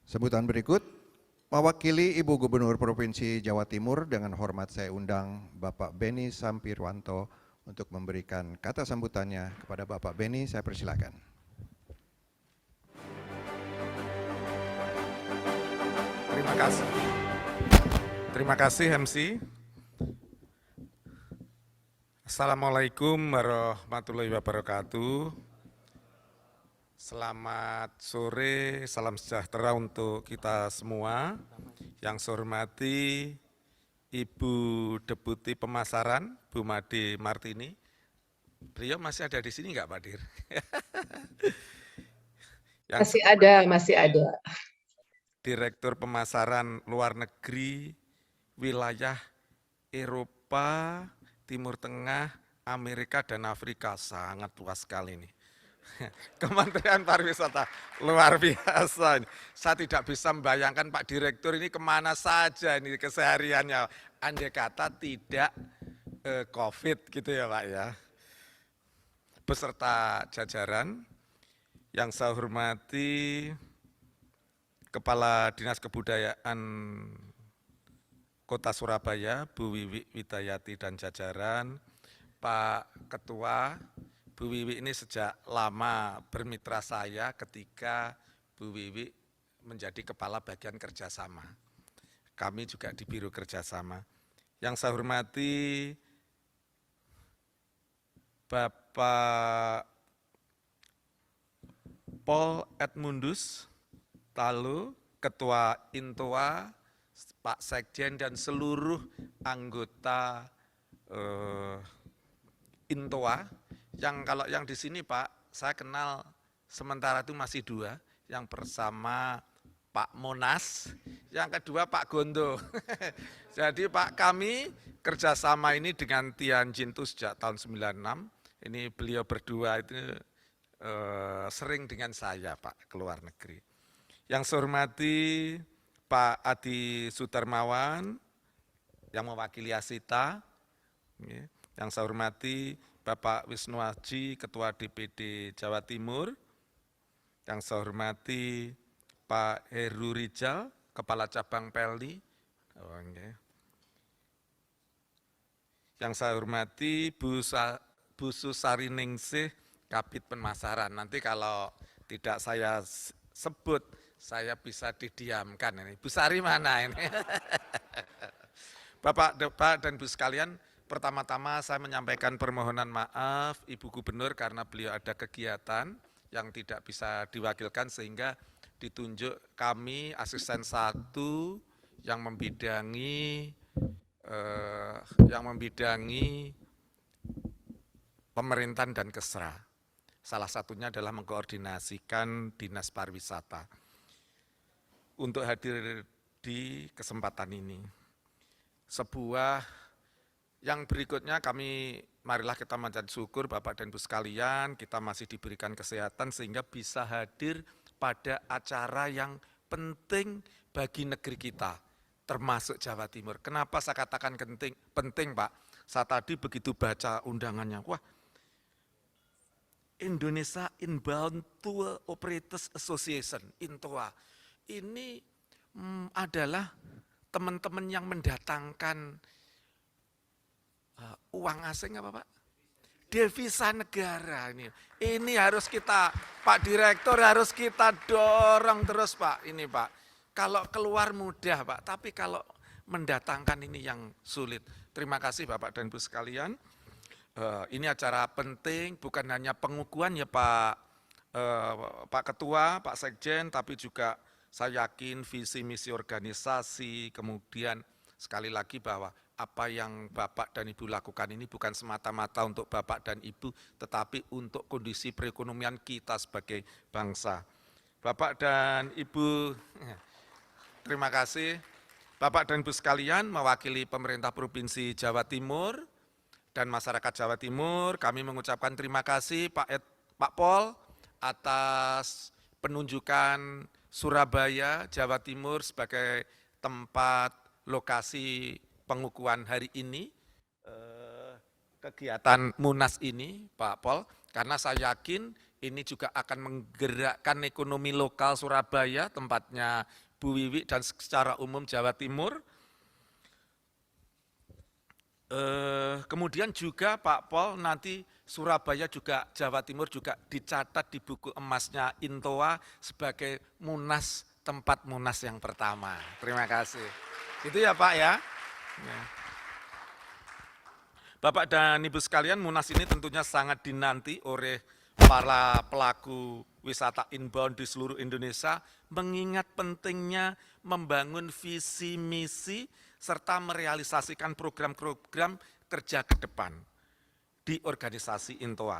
Sebutan berikut, mewakili Ibu Gubernur Provinsi Jawa Timur, dengan hormat saya undang Bapak Beni Sampirwanto untuk memberikan kata sambutannya kepada Bapak Beni. Saya persilakan. Terima kasih. Terima kasih MC. Assalamualaikum warahmatullahi wabarakatuh. Selamat sore, salam sejahtera untuk kita semua. Yang saya hormati Ibu Deputi Pemasaran, Bu Made Martini. Beliau masih ada di sini enggak, Pak Dir? Masih ada. Direktur Pemasaran Luar Negeri, wilayah Eropa, Timur Tengah, Amerika, dan Afrika. Sangat luas sekali ini. Kementerian Pariwisata, luar biasa. Saya tidak bisa membayangkan Pak Direktur ini kemana saja ini kesehariannya. Andai kata tidak COVID gitu ya Pak ya. Beserta jajaran, yang saya hormati Kepala Dinas Kebudayaan Kota Surabaya, Bu Wiwi Widayati dan jajaran, Pak Ketua, Bu Wiwi ini sejak lama bermitra saya ketika Bu Wiwi menjadi Kepala Bagian Kerjasama. Kami juga di Biro Kerjasama. Yang saya hormati Bapak Paul Edmundus Talo, Ketua IINTOA, Pak Sekjen dan seluruh anggota IINTOA, yang kalau yang di sini Pak, saya kenal sementara itu masih dua, yang pertama Pak Monas, yang kedua Pak Gondo. Jadi Pak, kami kerjasama ini dengan Tianjin itu sejak tahun 96, ini beliau berdua itu sering dengan saya Pak ke luar negeri. Yang saya hormati Pak Adi Sudarmawan yang mewakili Asita, yang saya hormati Bapak Wisnu Aji, Ketua DPD Jawa Timur, yang saya hormati Pak Heru Rijal, Kepala Cabang Pelni, yang saya hormati Bu Susari Ningsih, Kabid Pemasaran. Nanti kalau tidak saya sebut, saya bisa didiamkan ini. Bu Sari mana ini? Bapak dan Bu sekalian, pertama-tama saya menyampaikan permohonan maaf Ibu Gubernur karena beliau ada kegiatan yang tidak bisa diwakilkan sehingga ditunjuk kami asisten 1 yang membidangi pemerintahan dan Kesra. Salah satunya adalah mengkoordinasikan Dinas Pariwisata. Untuk hadir di kesempatan ini. Yang berikutnya marilah kita mengucap syukur Bapak dan Ibu sekalian, kita masih diberikan kesehatan sehingga bisa hadir pada acara yang penting bagi negeri kita, termasuk Jawa Timur. Kenapa saya katakan penting Pak? Saya tadi begitu baca undangannya, wah, Indonesia Inbound Tour Operators Association, IINTOA. Ini adalah teman-teman yang mendatangkan uang asing apa Pak? Devisa negara ini. Ini harus kita, Pak Direktur harus kita dorong terus Pak. Ini Pak, kalau keluar mudah Pak, tapi kalau mendatangkan ini yang sulit. Terima kasih Bapak dan Ibu sekalian. Ini acara penting, bukan hanya pengukuhan ya Pak Ketua, Pak Sekjen, tapi juga saya yakin visi misi organisasi, kemudian sekali lagi bahwa apa yang Bapak dan Ibu lakukan ini bukan semata-mata untuk Bapak dan Ibu, tetapi untuk kondisi perekonomian kita sebagai bangsa. Bapak dan Ibu, terima kasih. Bapak dan Ibu sekalian, mewakili pemerintah Provinsi Jawa Timur dan masyarakat Jawa Timur, kami mengucapkan terima kasih Pak Pol atas penunjukan Surabaya, Jawa Timur sebagai tempat lokasi pengukuhan hari ini, kegiatan Munas ini, Pak Pol, karena saya yakin ini juga akan menggerakkan ekonomi lokal Surabaya, tempatnya Bu Wiwi dan secara umum Jawa Timur. Kemudian juga Pak Pol, nanti Surabaya juga Jawa Timur juga dicatat di buku emasnya Intoa sebagai Munas, tempat Munas yang pertama. Terima kasih. Itu ya Pak ya. Bapak dan Ibu sekalian, Munas ini tentunya sangat dinanti oleh para pelaku wisata inbound di seluruh Indonesia, mengingat pentingnya membangun visi misi serta merealisasikan program-program kerja ke depan di organisasi Intoa.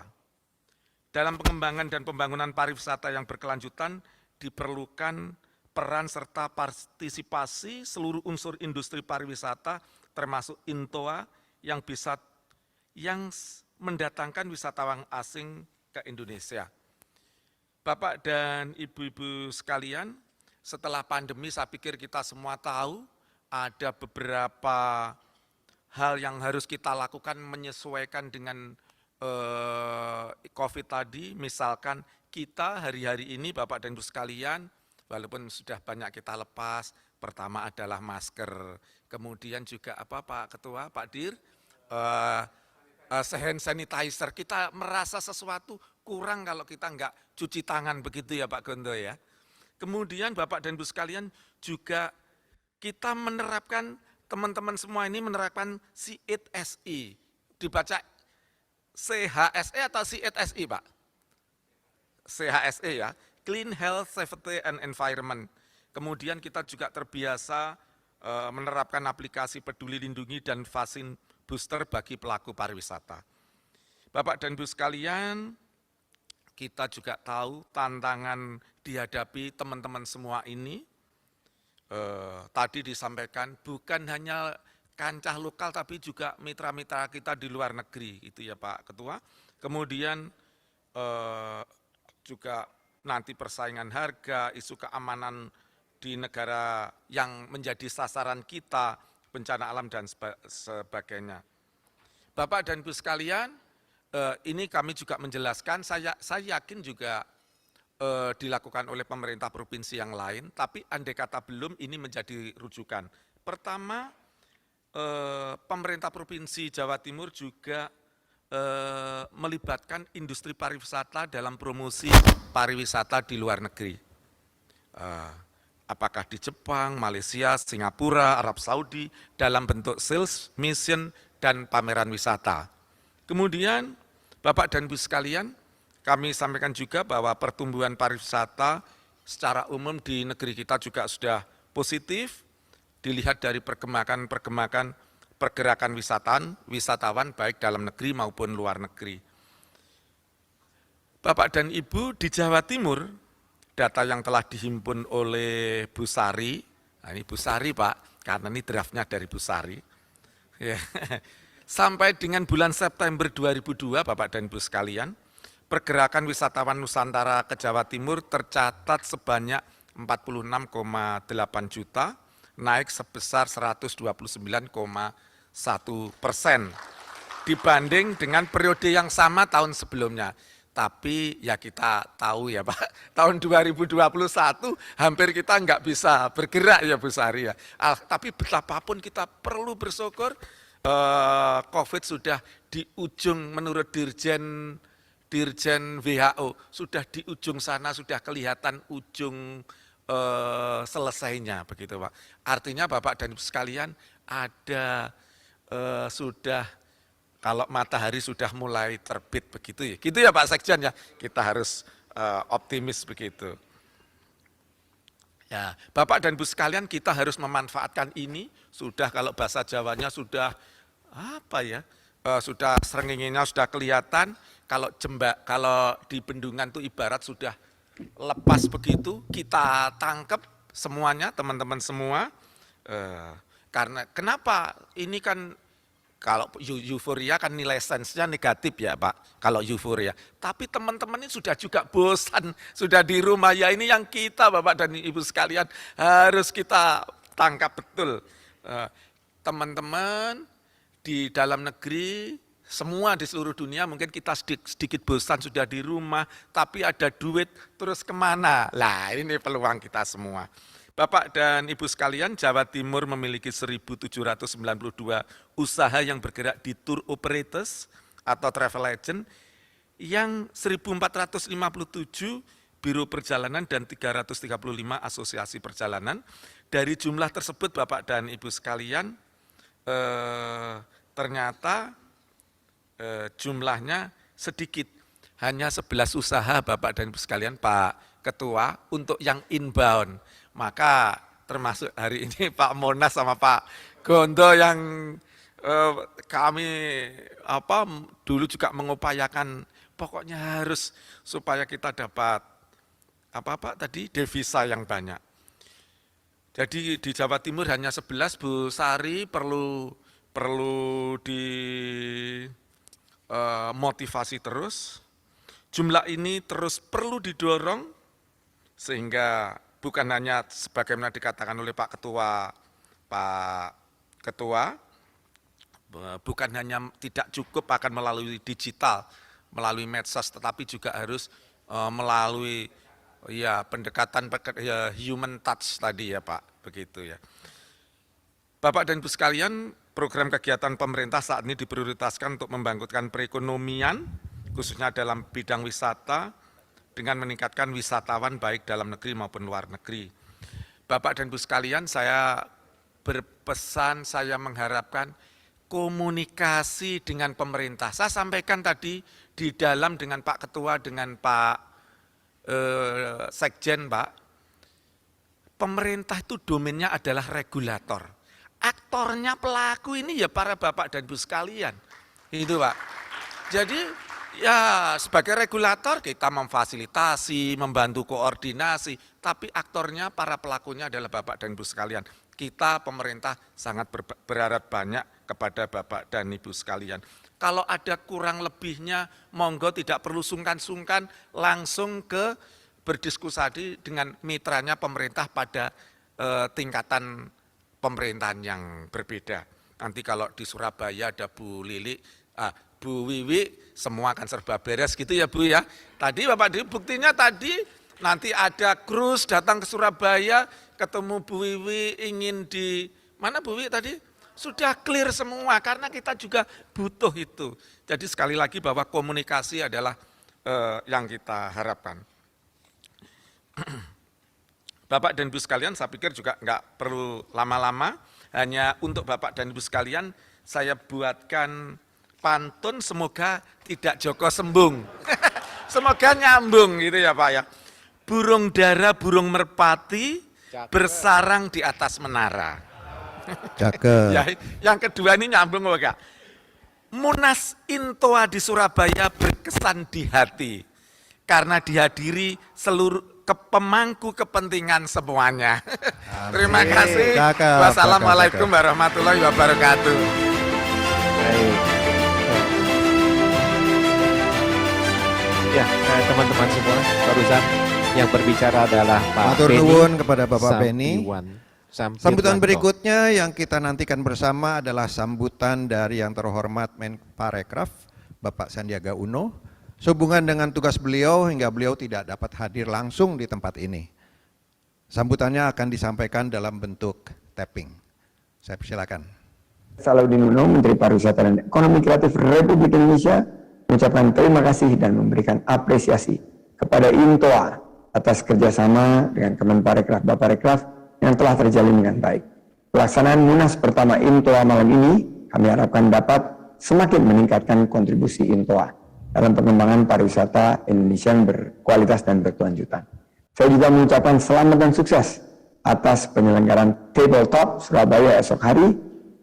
Dalam pengembangan dan pembangunan pariwisata yang berkelanjutan diperlukan peran serta partisipasi seluruh unsur industri pariwisata termasuk Intoa yang mendatangkan wisatawan asing ke Indonesia. Bapak dan Ibu-ibu sekalian, setelah pandemi saya pikir kita semua tahu ada beberapa hal yang harus kita lakukan menyesuaikan dengan COVID tadi. Misalkan kita hari-hari ini Bapak dan Ibu sekalian, walaupun sudah banyak kita lepas, pertama adalah masker, kemudian juga apa Pak Ketua, Pak Dir, hand sanitizer. Kita merasa sesuatu kurang kalau kita enggak cuci tangan begitu ya Pak Gondo ya. Kemudian Bapak dan Ibu sekalian juga kita menerapkan, teman-teman semua ini menerapkan CHSE. Dibaca CHSE atau CHSE Pak? CHSE ya, Clean Health, Safety and Environment. Kemudian kita juga terbiasa menerapkan aplikasi Peduli Lindungi dan vaksin booster bagi pelaku pariwisata. Bapak dan Ibu sekalian, kita juga tahu tantangan dihadapi teman-teman semua ini. Tadi disampaikan bukan hanya kancah lokal tapi juga mitra-mitra kita di luar negeri, itu ya Pak Ketua. Kemudian juga nanti persaingan harga, isu keamanan di negara yang menjadi sasaran kita, bencana alam dan sebagainya. Bapak dan Ibu sekalian, ini kami juga menjelaskan, saya yakin juga dilakukan oleh pemerintah provinsi yang lain, tapi andai kata belum, ini menjadi rujukan. Pertama, pemerintah provinsi Jawa Timur juga melibatkan industri pariwisata dalam promosi pariwisata di luar negeri. Apakah di Jepang, Malaysia, Singapura, Arab Saudi, dalam bentuk sales, mission, dan pameran wisata. Kemudian, Bapak dan Ibu sekalian, kami sampaikan juga bahwa pertumbuhan pariwisata secara umum di negeri kita juga sudah positif, dilihat dari pergerakan wisatawan baik dalam negeri maupun luar negeri. Bapak dan Ibu, di Jawa Timur, data yang telah dihimpun oleh Bu Sari, nah ini Bu Sari Pak, karena ini draftnya dari Bu Sari, ya. Sampai dengan bulan September 2002, Bapak dan Ibu sekalian, pergerakan wisatawan Nusantara ke Jawa Timur tercatat sebanyak 46,8 juta, naik sebesar 129,1% dibanding dengan periode yang sama tahun sebelumnya. Tapi ya kita tahu ya Pak, tahun 2021 hampir kita nggak bisa bergerak ya Bu Sari ya. Tapi betapapun kita perlu bersyukur, COVID sudah di ujung menurut Dirjen WHO, sudah di ujung sana, sudah kelihatan ujung selesainya begitu Pak. Artinya Bapak dan Ibu sekalian ada sudah, kalau matahari sudah mulai terbit begitu ya. Gitu ya Pak Sekjen ya, kita harus optimis begitu. Ya, Bapak dan Ibu sekalian, kita harus memanfaatkan ini. Sudah kalau bahasa Jawanya sudah apa ya? Sudah seringinnya sudah kelihatan. Kalau kalau di bendungan itu ibarat sudah lepas begitu, kita tangkap semuanya, teman-teman semua. Karena kenapa ini kan kalau euforia kan nilai sensenya negatif ya Pak, kalau euforia. Tapi teman-teman ini sudah juga bosan, sudah di rumah. Ya ini yang kita Bapak dan Ibu sekalian harus kita tangkap betul. Teman-teman di dalam negeri, semua di seluruh dunia mungkin kita sedikit bosan sudah di rumah, tapi ada duit terus kemana? Lah ini peluang kita semua. Bapak dan Ibu sekalian, Jawa Timur memiliki 1.792 usaha yang bergerak di tour operators atau travel agent, yang 1.457 biro perjalanan dan 335 asosiasi perjalanan. Dari jumlah tersebut Bapak dan Ibu sekalian, ternyata jumlahnya sedikit, hanya 11 usaha Bapak dan Ibu sekalian Pak Ketua untuk yang inbound. Maka termasuk hari ini Pak Monas sama Pak Gondo yang kami dulu juga mengupayakan pokoknya harus supaya kita dapat Pak tadi devisa yang banyak. Jadi di Jawa Timur hanya 11, Bu Sari perlu dimotivasi terus. Jumlah ini terus perlu didorong sehingga bukan hanya sebagaimana dikatakan oleh Pak Ketua, bukan hanya tidak cukup akan melalui digital, melalui medsos, tetapi juga harus melalui pendekatan human touch tadi ya Pak, begitu ya. Bapak dan Ibu sekalian, program kegiatan pemerintah saat ini diprioritaskan untuk membangkitkan perekonomian, khususnya dalam bidang wisata, dengan meningkatkan wisatawan baik dalam negeri maupun luar negeri. Bapak dan Ibu sekalian, saya berpesan, saya mengharapkan komunikasi dengan pemerintah. Saya sampaikan tadi di dalam dengan Pak Ketua, dengan Pak Sekjen, Pak. Pemerintah itu domainnya adalah regulator. Aktornya pelaku ini ya para Bapak dan Ibu sekalian. Itu Pak. Jadi ya sebagai regulator kita memfasilitasi, membantu koordinasi, tapi aktornya, para pelakunya adalah Bapak dan Ibu sekalian. Kita pemerintah sangat berharap banyak kepada Bapak dan Ibu sekalian. Kalau ada kurang lebihnya, monggo tidak perlu sungkan-sungkan, langsung ke berdiskusi dengan mitranya pemerintah pada tingkatan pemerintahan yang berbeda. Nanti kalau di Surabaya ada Bu Lili, Bu Wiwi, semua akan serba beres gitu ya Bu ya. Tadi Bapak buktinya tadi nanti ada cruise datang ke Surabaya, ketemu Bu Wiwi ingin di, mana Bu Wiwi tadi? Sudah clear semua karena kita juga butuh itu. Jadi sekali lagi bahwa komunikasi adalah yang kita harapkan. Bapak dan Ibu sekalian, saya pikir juga enggak perlu lama-lama, hanya untuk Bapak dan Ibu sekalian saya buatkan pantun, semoga tidak Joko sembung. Semoga nyambung gitu ya Pak ya. Burung dara, burung merpati bersarang di atas menara. Cakep. Ya, yang kedua ini nyambung Pak. Munas Intoa di Surabaya berkesan di hati karena dihadiri seluruh pemangku kepentingan semuanya. Terima kasih. Wassalamualaikum warahmatullahi wabarakatuh. Baik. Ya, teman-teman semua, barusan yang berbicara adalah Pak Matur Beni nuwun kepada Bapak Beni. Sambutan Birwanto. berikutnya yang kita nantikan bersama adalah sambutan dari yang terhormat Menparekraf, Bapak Sandiaga Uno, sehubungan dengan tugas beliau hingga beliau tidak dapat hadir langsung di tempat ini. Sambutannya akan disampaikan dalam bentuk tapping. Saya persilakan. Salahuddin Uno, Menteri Pariwisata dan Ekonomi Kreatif Republik Indonesia, mengucapkan terima kasih dan memberikan apresiasi kepada Intoa atas kerjasama dengan Kemenparekraf Baparekraf yang telah terjalin dengan baik. Pelaksanaan Munas pertama Intoa malam ini kami harapkan dapat semakin meningkatkan kontribusi Intoa dalam pengembangan pariwisata Indonesia yang berkualitas dan berkelanjutan. Saya juga mengucapkan selamat dan sukses atas penyelenggaraan Tabletop Surabaya esok hari.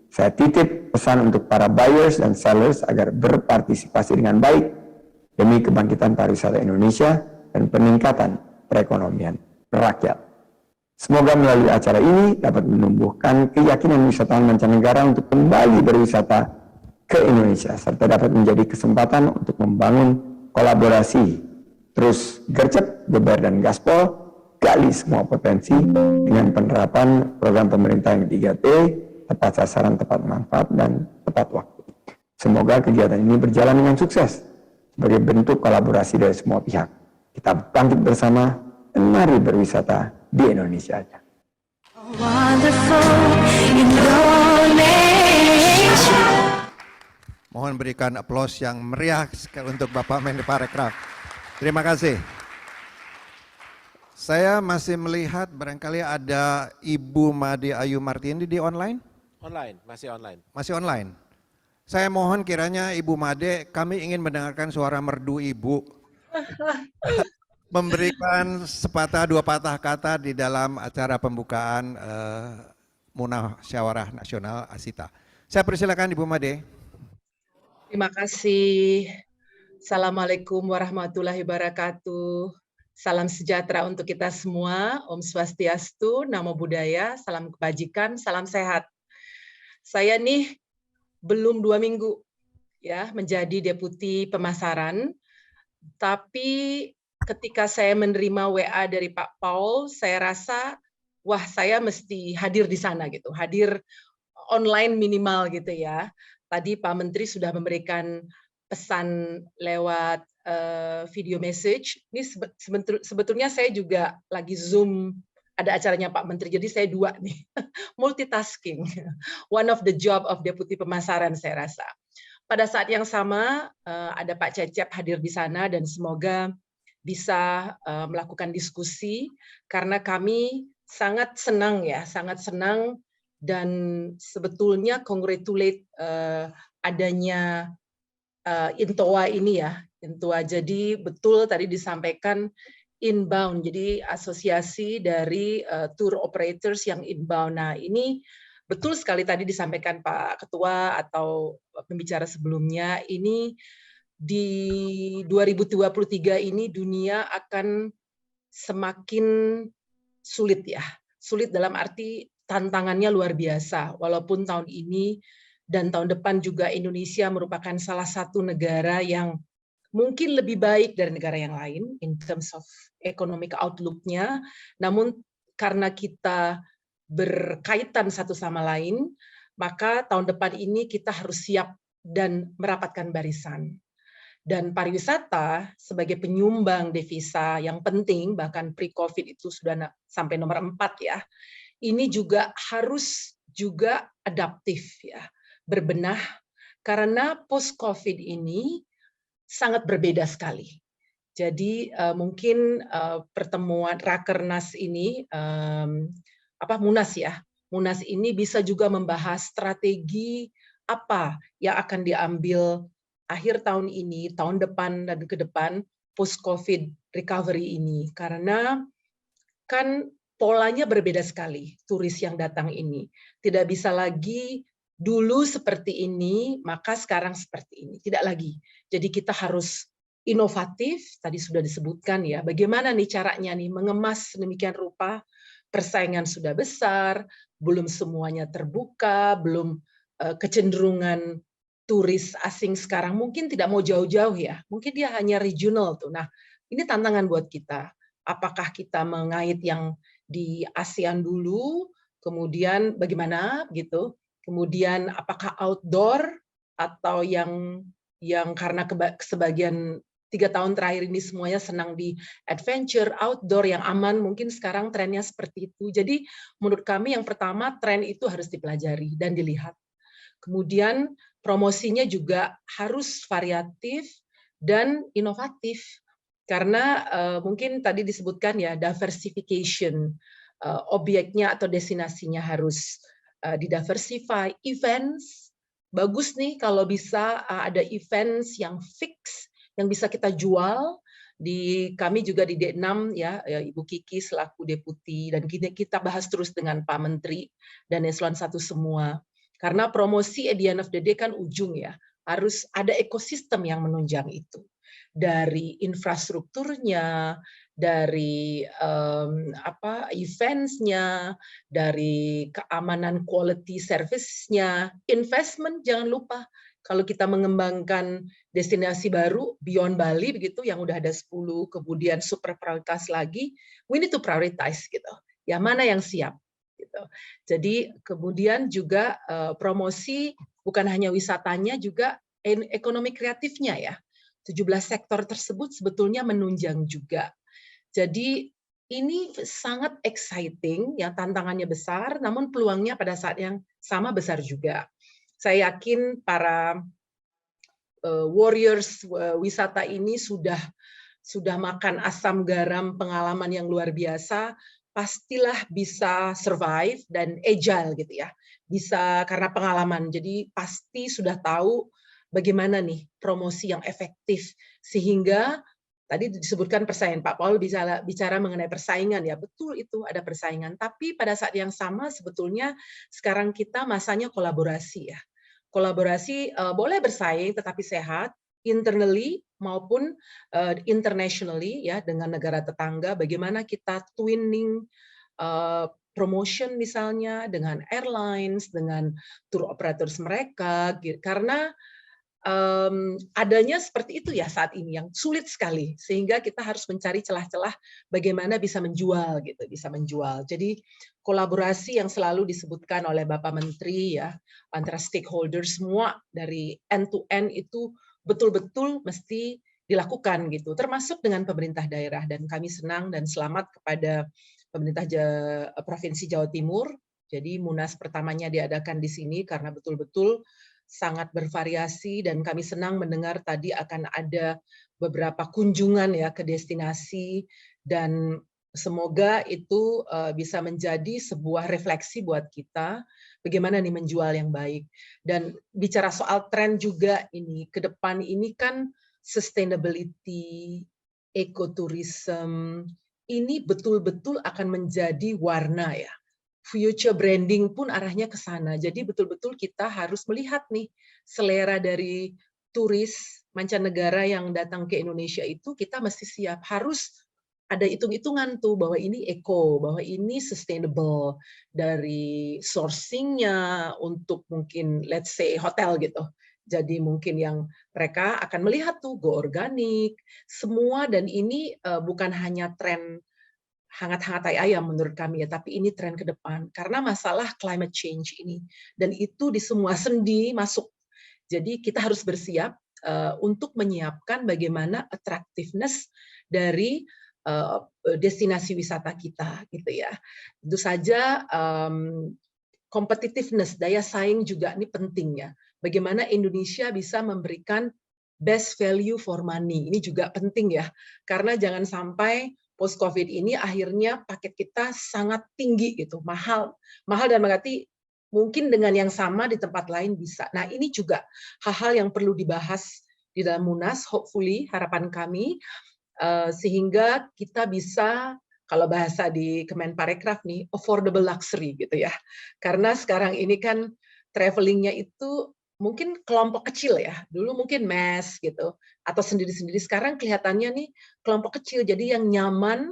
Saya titip pesan untuk para buyers dan sellers agar berpartisipasi dengan baik demi kebangkitan pariwisata Indonesia dan peningkatan perekonomian rakyat. Semoga melalui acara ini dapat menumbuhkan keyakinan wisatawan mancanegara untuk kembali berwisata ke Indonesia, serta dapat menjadi kesempatan untuk membangun kolaborasi. Terus gercep, geber, dan gaspol, gali semua potensi dengan penerapan program pemerintah yang 3T, tepat sasaran, tepat manfaat, dan tepat waktu. Semoga kegiatan ini berjalan dengan sukses sebagai bentuk kolaborasi dari semua pihak. Kita bangkit bersama dan mari berwisata di Indonesia aja. Mohon berikan aplaus yang meriah untuk Bapak Menparekraf. Terima kasih. Saya masih melihat barangkali ada Ibu Made Ayu Martini di online? Online, masih online. Masih online. Saya mohon kiranya Ibu Made, kami ingin mendengarkan suara merdu Ibu. Memberikan sepatah dua patah kata di dalam acara pembukaan Musyawarah Nasional ASITA. Saya persilakan Ibu Made. Terima kasih. Assalamualaikum warahmatullahi wabarakatuh. Salam sejahtera untuk kita semua. Om Swastiastu, Namo Buddhaya, salam kebajikan, salam sehat. Saya nih belum 2 minggu ya menjadi Deputi Pemasaran, tapi ketika saya menerima WA dari Pak Paul, saya rasa wah saya mesti hadir di sana gitu, hadir online minimal gitu ya. Tadi Pak Menteri sudah memberikan pesan lewat video message. Ini sebetulnya saya juga lagi Zoom, ada acaranya Pak Menteri, jadi saya 2 nih, multitasking. One of the job of Deputi Pemasaran saya rasa. Pada saat yang sama ada Pak Cecep hadir di sana dan semoga bisa melakukan diskusi karena kami sangat senang ya, sangat senang dan sebetulnya congratulate adanya INTOA ini ya, INTOA. Jadi betul tadi disampaikan inbound, jadi asosiasi dari tour operators yang inbound. Nah ini betul sekali tadi disampaikan Pak Ketua atau pembicara sebelumnya, ini di 2023 ini dunia akan semakin sulit ya. Sulit dalam arti tantangannya luar biasa. Walaupun tahun ini dan tahun depan juga Indonesia merupakan salah satu negara yang mungkin lebih baik dari negara yang lain in terms of economic outlook-nya. Namun karena kita berkaitan satu sama lain, maka tahun depan ini kita harus siap dan merapatkan barisan. Dan pariwisata sebagai penyumbang devisa yang penting, bahkan pre-COVID itu sudah sampai nomor 4 ya, ini juga harus juga adaptif ya, berbenah, karena post-COVID ini sangat berbeda sekali. Jadi mungkin pertemuan Rakernas ini, Munas ya, Munas ini bisa juga membahas strategi apa yang akan diambil akhir tahun ini, tahun depan, dan ke depan post-COVID recovery ini. Karena kan polanya berbeda sekali, turis yang datang ini. Tidak bisa lagi dulu seperti ini, maka sekarang seperti ini. Tidak lagi. Jadi kita harus inovatif, tadi sudah disebutkan ya, bagaimana nih caranya nih mengemas demikian rupa, persaingan sudah besar, belum semuanya terbuka, belum kecenderungan turis asing sekarang mungkin tidak mau jauh-jauh ya, mungkin dia hanya regional tuh. Nah, ini tantangan buat kita. Apakah kita mengait yang di ASEAN dulu, kemudian bagaimana gitu, kemudian apakah outdoor atau yang karena sebagian 3 tahun terakhir ini semuanya senang di adventure, outdoor yang aman, mungkin sekarang trennya seperti itu. Jadi menurut kami yang pertama tren itu harus dipelajari dan dilihat. Kemudian promosinya juga harus variatif dan inovatif. Karena mungkin tadi disebutkan ya diversification, objeknya atau destinasinya harus didiversify. Events, bagus nih kalau bisa ada events yang fix, yang bisa kita jual, Kami juga di D6 ya, Ibu Kiki selaku deputi, dan kita bahas terus dengan Pak Menteri dan Eselon 1 semua. Karena promosi at the end of the day kan ujung ya, harus ada ekosistem yang menunjang itu. Dari infrastrukturnya, dari events-nya, dari keamanan quality service-nya, investment jangan lupa. Kalau kita mengembangkan destinasi baru beyond Bali begitu yang udah ada 10 kemudian super prioritas lagi, we need to prioritize gitu. Ya mana yang siap gitu. Jadi kemudian juga promosi bukan hanya wisatanya juga ekonomi kreatifnya ya. 17 sektor tersebut sebetulnya menunjang juga. Jadi ini sangat exciting, ya tantangannya besar, namun peluangnya pada saat yang sama besar juga. Saya yakin para warriors wisata ini sudah makan asam garam pengalaman yang luar biasa, pastilah bisa survive dan agile gitu ya. Bisa karena pengalaman. Jadi pasti sudah tahu bagaimana nih promosi yang efektif sehingga tadi disebutkan persaingan, Pak Paul bicara mengenai persaingan ya, betul itu ada persaingan. Tapi pada saat yang sama sebetulnya sekarang kita masanya kolaborasi ya. Kolaborasi boleh bersaing tetapi sehat internally maupun internationally ya dengan negara tetangga. Bagaimana kita twinning promotion misalnya dengan airlines, dengan tour operators mereka, karena adanya seperti itu ya saat ini yang sulit sekali sehingga kita harus mencari celah-celah bagaimana bisa menjual gitu, bisa menjual. Jadi kolaborasi yang selalu disebutkan oleh Bapak Menteri ya antara stakeholder semua dari end to end itu betul-betul mesti dilakukan gitu, termasuk dengan pemerintah daerah, dan kami senang dan selamat kepada pemerintah Provinsi Jawa Timur. Jadi Munas pertamanya diadakan di sini karena betul-betul sangat bervariasi dan kami senang mendengar tadi akan ada beberapa kunjungan ya ke destinasi dan semoga itu bisa menjadi sebuah refleksi buat kita bagaimana nih menjual yang baik. Dan bicara soal tren juga ini ke depan ini kan sustainability, ekoturism ini betul-betul akan menjadi warna ya. Future branding pun arahnya ke sana. Jadi betul-betul kita harus melihat nih selera dari turis mancanegara yang datang ke Indonesia itu kita mesti siap. Harus ada hitung-hitungan tuh bahwa ini eco, bahwa ini sustainable dari sourcing-nya untuk mungkin let's say hotel gitu. Jadi mungkin yang mereka akan melihat tuh go organik, semua, dan ini bukan hanya tren hangat-hangat tai ayam menurut kami ya, tapi ini tren ke depan karena masalah climate change ini dan itu di semua sendi masuk. Jadi kita harus bersiap untuk menyiapkan bagaimana attractiveness dari destinasi wisata kita gitu ya. Tentu saja competitiveness, daya saing juga ini penting ya. Bagaimana Indonesia bisa memberikan best value for money ini juga penting ya, karena jangan sampai post-COVID ini akhirnya paket kita sangat tinggi gitu, mahal dan berarti mungkin dengan yang sama di tempat lain bisa. Nah ini juga hal-hal yang perlu dibahas di dalam Munas, hopefully harapan kami sehingga kita bisa, kalau bahasa di Kemenparekraf nih, affordable luxury gitu ya. Karena sekarang ini kan travelingnya itu mungkin kelompok kecil ya, dulu mungkin mass gitu, atau sendiri-sendiri, sekarang kelihatannya nih kelompok kecil, jadi yang nyaman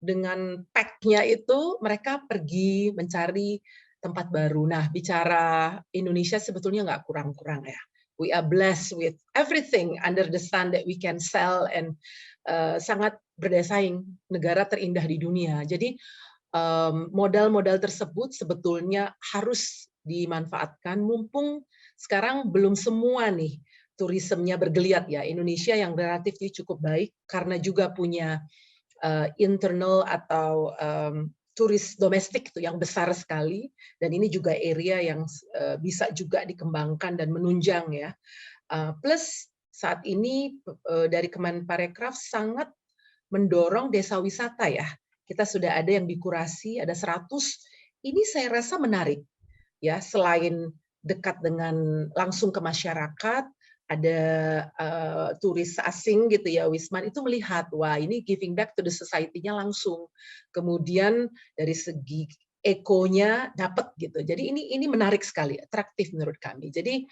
dengan pack-nya itu mereka pergi mencari tempat baru. Nah, bicara Indonesia sebetulnya nggak kurang-kurang ya. We are blessed with everything under the sun that we can sell and sangat berdaya saing, negara terindah di dunia. Jadi modal-modal tersebut sebetulnya harus dimanfaatkan mumpung sekarang belum semua nih turismenya bergeliat ya. Indonesia yang relatif cukup baik karena juga punya internal atau turis domestik itu yang besar sekali, dan ini juga area yang bisa juga dikembangkan dan menunjang ya. Plus saat ini dari Kemenparekraf sangat mendorong desa wisata ya. Kita sudah ada yang dikurasi, ada 100. Ini saya rasa menarik ya, selain dekat dengan langsung ke masyarakat, ada turis asing gitu ya, Wisman, itu melihat, wah ini giving back to the society-nya langsung. Kemudian dari segi ekonya dapat gitu. Jadi ini menarik sekali, atraktif menurut kami. Jadi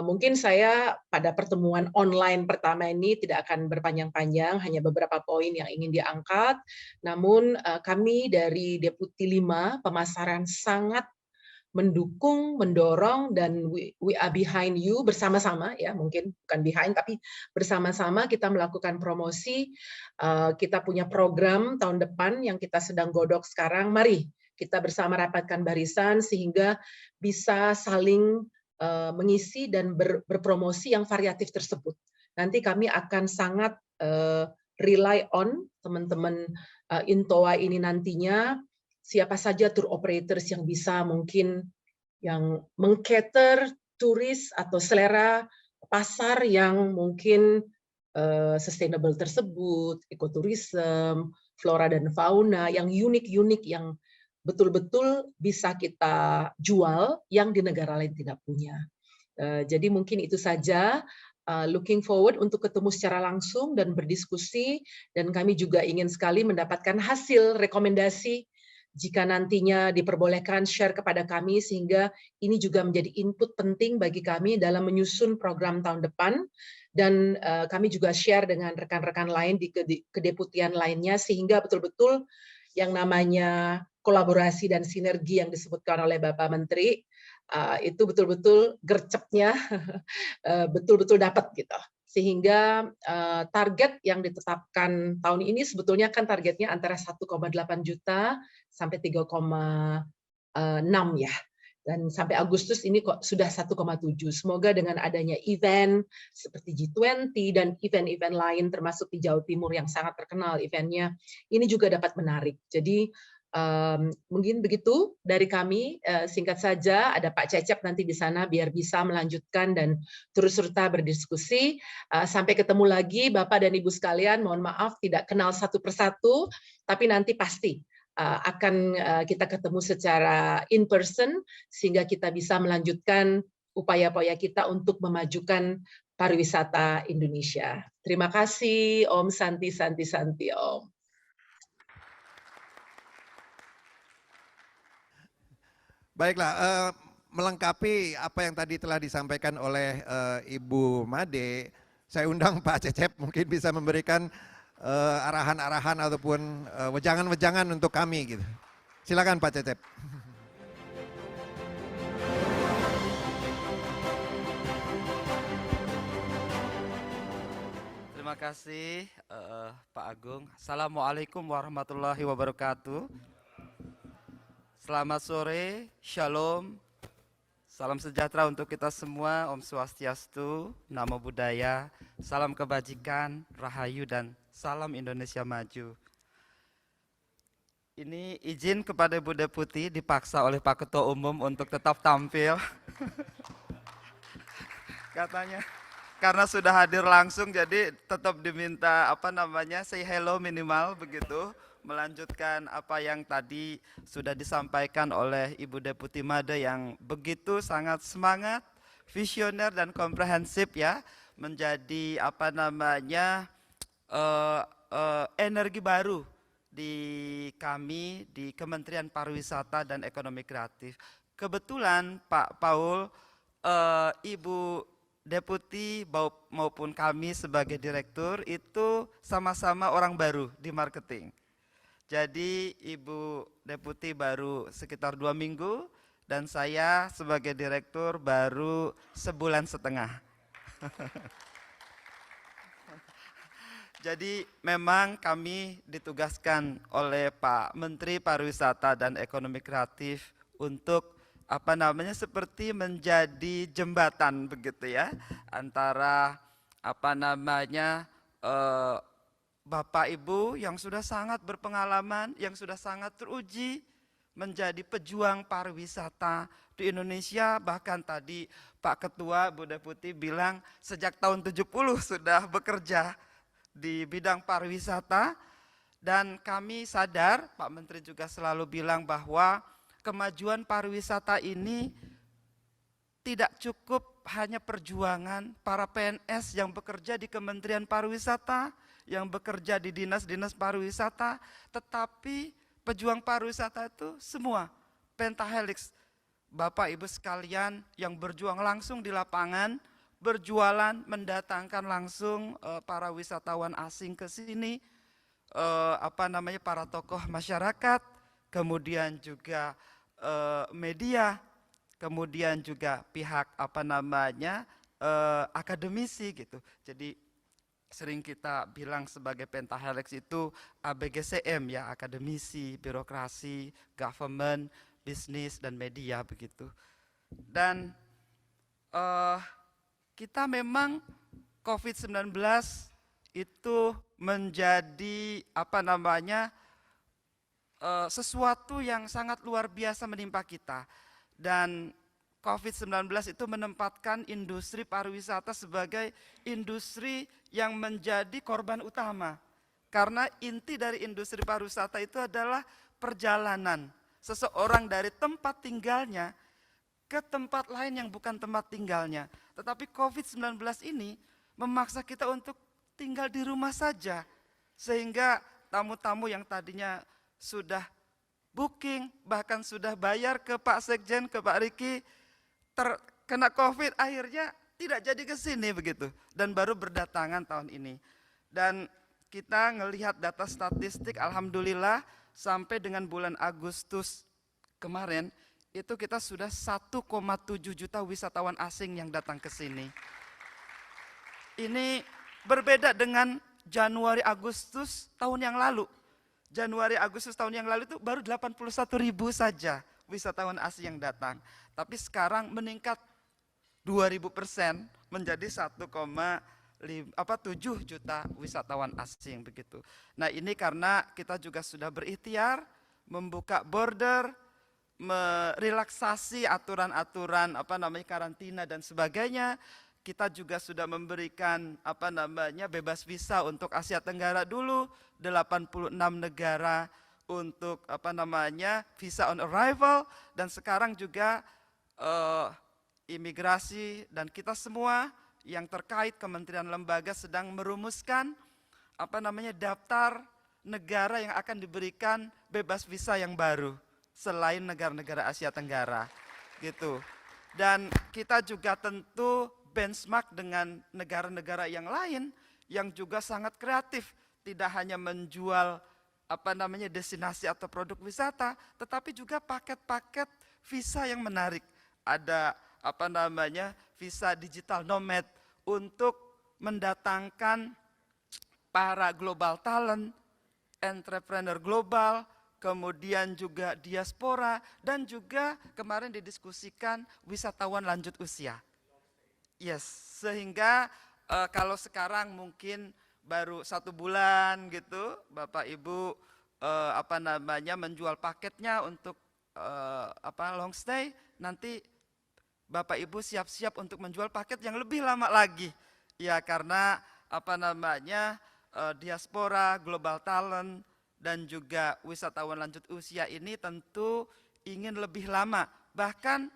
mungkin saya pada pertemuan online pertama ini tidak akan berpanjang-panjang, hanya beberapa poin yang ingin diangkat. Namun kami dari Deputi 5 Pemasaran sangat mendukung, mendorong, dan we are behind you bersama-sama ya, mungkin bukan behind tapi bersama-sama kita melakukan promosi. Kita punya program tahun depan yang kita sedang godok sekarang. Mari kita bersama rapatkan barisan sehingga bisa saling mengisi dan berpromosi yang variatif tersebut. Nanti kami akan sangat rely on teman-teman Intoa ini nantinya, siapa saja tour operators yang bisa mungkin yang meng-cater turis atau selera pasar yang mungkin sustainable tersebut, ekoturism, flora dan fauna yang unik-unik yang betul-betul bisa kita jual yang di negara lain tidak punya. Jadi mungkin itu saja. Looking forward untuk ketemu secara langsung dan berdiskusi, dan kami juga ingin sekali mendapatkan hasil rekomendasi jika nantinya diperbolehkan share kepada kami, sehingga ini juga menjadi input penting bagi kami dalam menyusun program tahun depan, dan kami juga share dengan rekan-rekan lain di kedeputian lainnya, sehingga betul-betul yang namanya kolaborasi dan sinergi yang disebutkan oleh Bapak Menteri itu betul-betul gercepnya betul-betul dapat gitu. Sehingga target yang ditetapkan tahun ini sebetulnya kan targetnya antara 1,8 juta sampai 3,6 ya. Dan sampai Agustus ini kok sudah 1,7. Semoga dengan adanya event seperti G20 dan event-event lain termasuk di Jawa Timur yang sangat terkenal eventnya, ini juga dapat menarik. Jadi mungkin begitu dari kami. Singkat saja, ada Pak Cecep nanti di sana biar bisa melanjutkan dan turut serta berdiskusi. Sampai ketemu lagi Bapak dan Ibu sekalian, mohon maaf tidak kenal satu persatu, tapi nanti pasti akan kita ketemu secara in person sehingga kita bisa melanjutkan upaya-upaya kita untuk memajukan pariwisata Indonesia. Terima kasih, Om Santi Santi Santi Om. Baiklah, melengkapi apa yang tadi telah disampaikan oleh Ibu Made, saya undang Pak Cecep mungkin bisa memberikan arahan-arahan ataupun wejangan-wejangan untuk kami gitu. Silakan Pak Cecep. Terima kasih Pak Agung. Assalamualaikum warahmatullahi wabarakatuh. Selamat sore, Shalom, salam sejahtera untuk kita semua, Om Swastiastu, Namo Buddhaya, salam kebajikan, Rahayu, dan salam Indonesia Maju. Ini izin kepada Ibu Deputi dipaksa oleh Pak Ketua Umum untuk tetap tampil. Katanya, karena sudah hadir langsung jadi tetap diminta say hello minimal begitu. Melanjutkan apa yang tadi sudah disampaikan oleh Ibu Deputi Made yang begitu sangat semangat, visioner dan komprehensif ya, menjadi energi baru di kami di Kementerian Pariwisata dan Ekonomi Kreatif. Kebetulan Pak Paul, Ibu Deputi maupun kami sebagai direktur itu sama-sama orang baru di marketing. Jadi Ibu Deputi baru sekitar 2 minggu dan saya sebagai direktur baru sebulan setengah. Jadi memang kami ditugaskan oleh Pak Menteri Pariwisata dan Ekonomi Kreatif untuk seperti menjadi jembatan begitu ya antara Bapak Ibu yang sudah sangat berpengalaman, yang sudah sangat teruji menjadi pejuang pariwisata di Indonesia. Bahkan tadi Pak Ketua, Bu Deputi bilang sejak tahun 70 sudah bekerja di bidang pariwisata. Dan kami sadar, Pak Menteri juga selalu bilang bahwa kemajuan pariwisata ini tidak cukup hanya perjuangan para PNS yang bekerja di Kementerian Pariwisata, yang bekerja di dinas-dinas pariwisata, tetapi pejuang pariwisata itu semua pentahelix. Bapak Ibu sekalian yang berjuang langsung di lapangan, berjualan, mendatangkan langsung para wisatawan asing ke sini, para tokoh masyarakat, kemudian juga media, kemudian juga pihak akademisi gitu. Jadi sering kita bilang sebagai pentahelix itu ABGCM ya, akademisi, birokrasi, government, bisnis dan media begitu. Dan kita memang COVID-19 itu menjadi sesuatu yang sangat luar biasa menimpa kita. Dan COVID-19 itu menempatkan industri pariwisata sebagai industri yang menjadi korban utama. Karena inti dari industri pariwisata itu adalah perjalanan seseorang dari tempat tinggalnya ke tempat lain yang bukan tempat tinggalnya. Tetapi COVID-19 ini memaksa kita untuk tinggal di rumah saja. Sehingga tamu-tamu yang tadinya sudah booking, bahkan sudah bayar ke Pak Sekjen, ke Pak Riki, terkena COVID, akhirnya tidak jadi ke sini begitu. Dan baru berdatangan tahun ini. Dan kita ngelihat data statistik, alhamdulillah sampai dengan bulan Agustus kemarin, itu kita sudah 1,7 juta wisatawan asing yang datang ke sini. Ini berbeda dengan Januari Agustus tahun yang lalu. Januari Agustus tahun yang lalu itu baru 81.000 saja wisatawan asing yang datang. Tapi sekarang meningkat 2.000% menjadi 1,7 juta wisatawan asing begitu. Nah, ini karena kita juga sudah berikhtiar membuka border, merelaksasi aturan-aturan karantina dan sebagainya. Kita juga sudah memberikan bebas visa untuk Asia Tenggara dulu, 86 negara untuk visa on arrival, dan sekarang juga imigrasi dan kita semua yang terkait kementerian lembaga sedang merumuskan daftar negara yang akan diberikan bebas visa yang baru selain negara-negara Asia Tenggara gitu. Dan kita juga tentu benchmark dengan negara-negara yang lain yang juga sangat kreatif, tidak hanya menjual destinasi atau produk wisata, tetapi juga paket-paket visa yang menarik. Ada visa digital nomad untuk mendatangkan para global talent, entrepreneur global, kemudian juga diaspora, dan juga kemarin didiskusikan wisatawan lanjut usia. Yes, sehingga kalau sekarang mungkin baru 1 bulan gitu, Bapak Ibu menjual paketnya untuk long stay, nanti Bapak Ibu siap-siap untuk menjual paket yang lebih lama lagi. Ya, karena diaspora, global talent, dan juga wisatawan lanjut usia ini tentu ingin lebih lama. Bahkan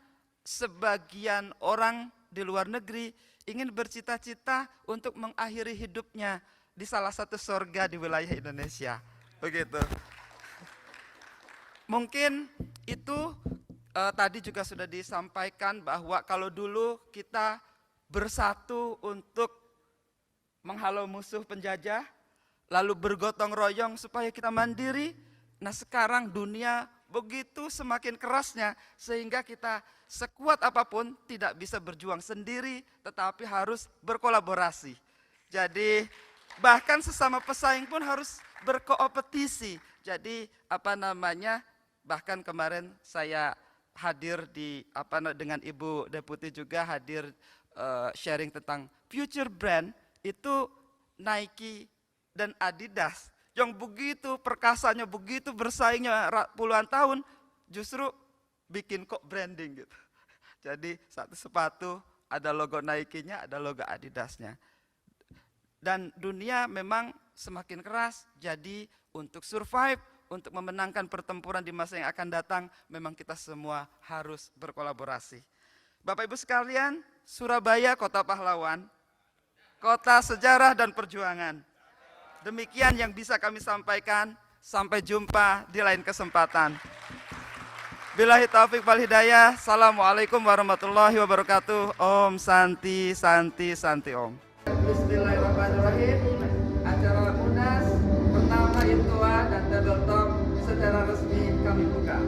sebagian orang di luar negeri ingin bercita-cita untuk mengakhiri hidupnya di salah satu surga di wilayah Indonesia. Begitu. Mungkin itu tadi juga sudah disampaikan bahwa kalau dulu kita bersatu untuk menghalau musuh penjajah, lalu bergotong royong supaya kita mandiri. Nah, sekarang dunia begitu semakin kerasnya sehingga kita sekuat apapun tidak bisa berjuang sendiri, tetapi harus berkolaborasi. Jadi bahkan sesama pesaing pun harus berkompetisi. Jadi bahkan kemarin saya hadir dengan Ibu Deputi juga hadir sharing tentang future brand itu Nike dan Adidas yang begitu perkasanya, begitu bersaingnya puluhan tahun, justru bikin kok branding gitu. Jadi satu sepatu ada logo Nike-nya, ada logo Adidas-nya. Dan dunia memang semakin keras, jadi untuk survive, untuk memenangkan pertempuran di masa yang akan datang, memang kita semua harus berkolaborasi. Bapak Ibu sekalian, Surabaya kota pahlawan, kota sejarah dan perjuangan. Demikian yang bisa kami sampaikan. Sampai jumpa di lain kesempatan. Billahi taufiq wal hidayah. Assalamualaikum warahmatullahi wabarakatuh. Om Santi Santi Santi Om. Bismillahirrahmanirrahim. Acara Munas pertama Intoa dan Tabletop secara resmi kami buka.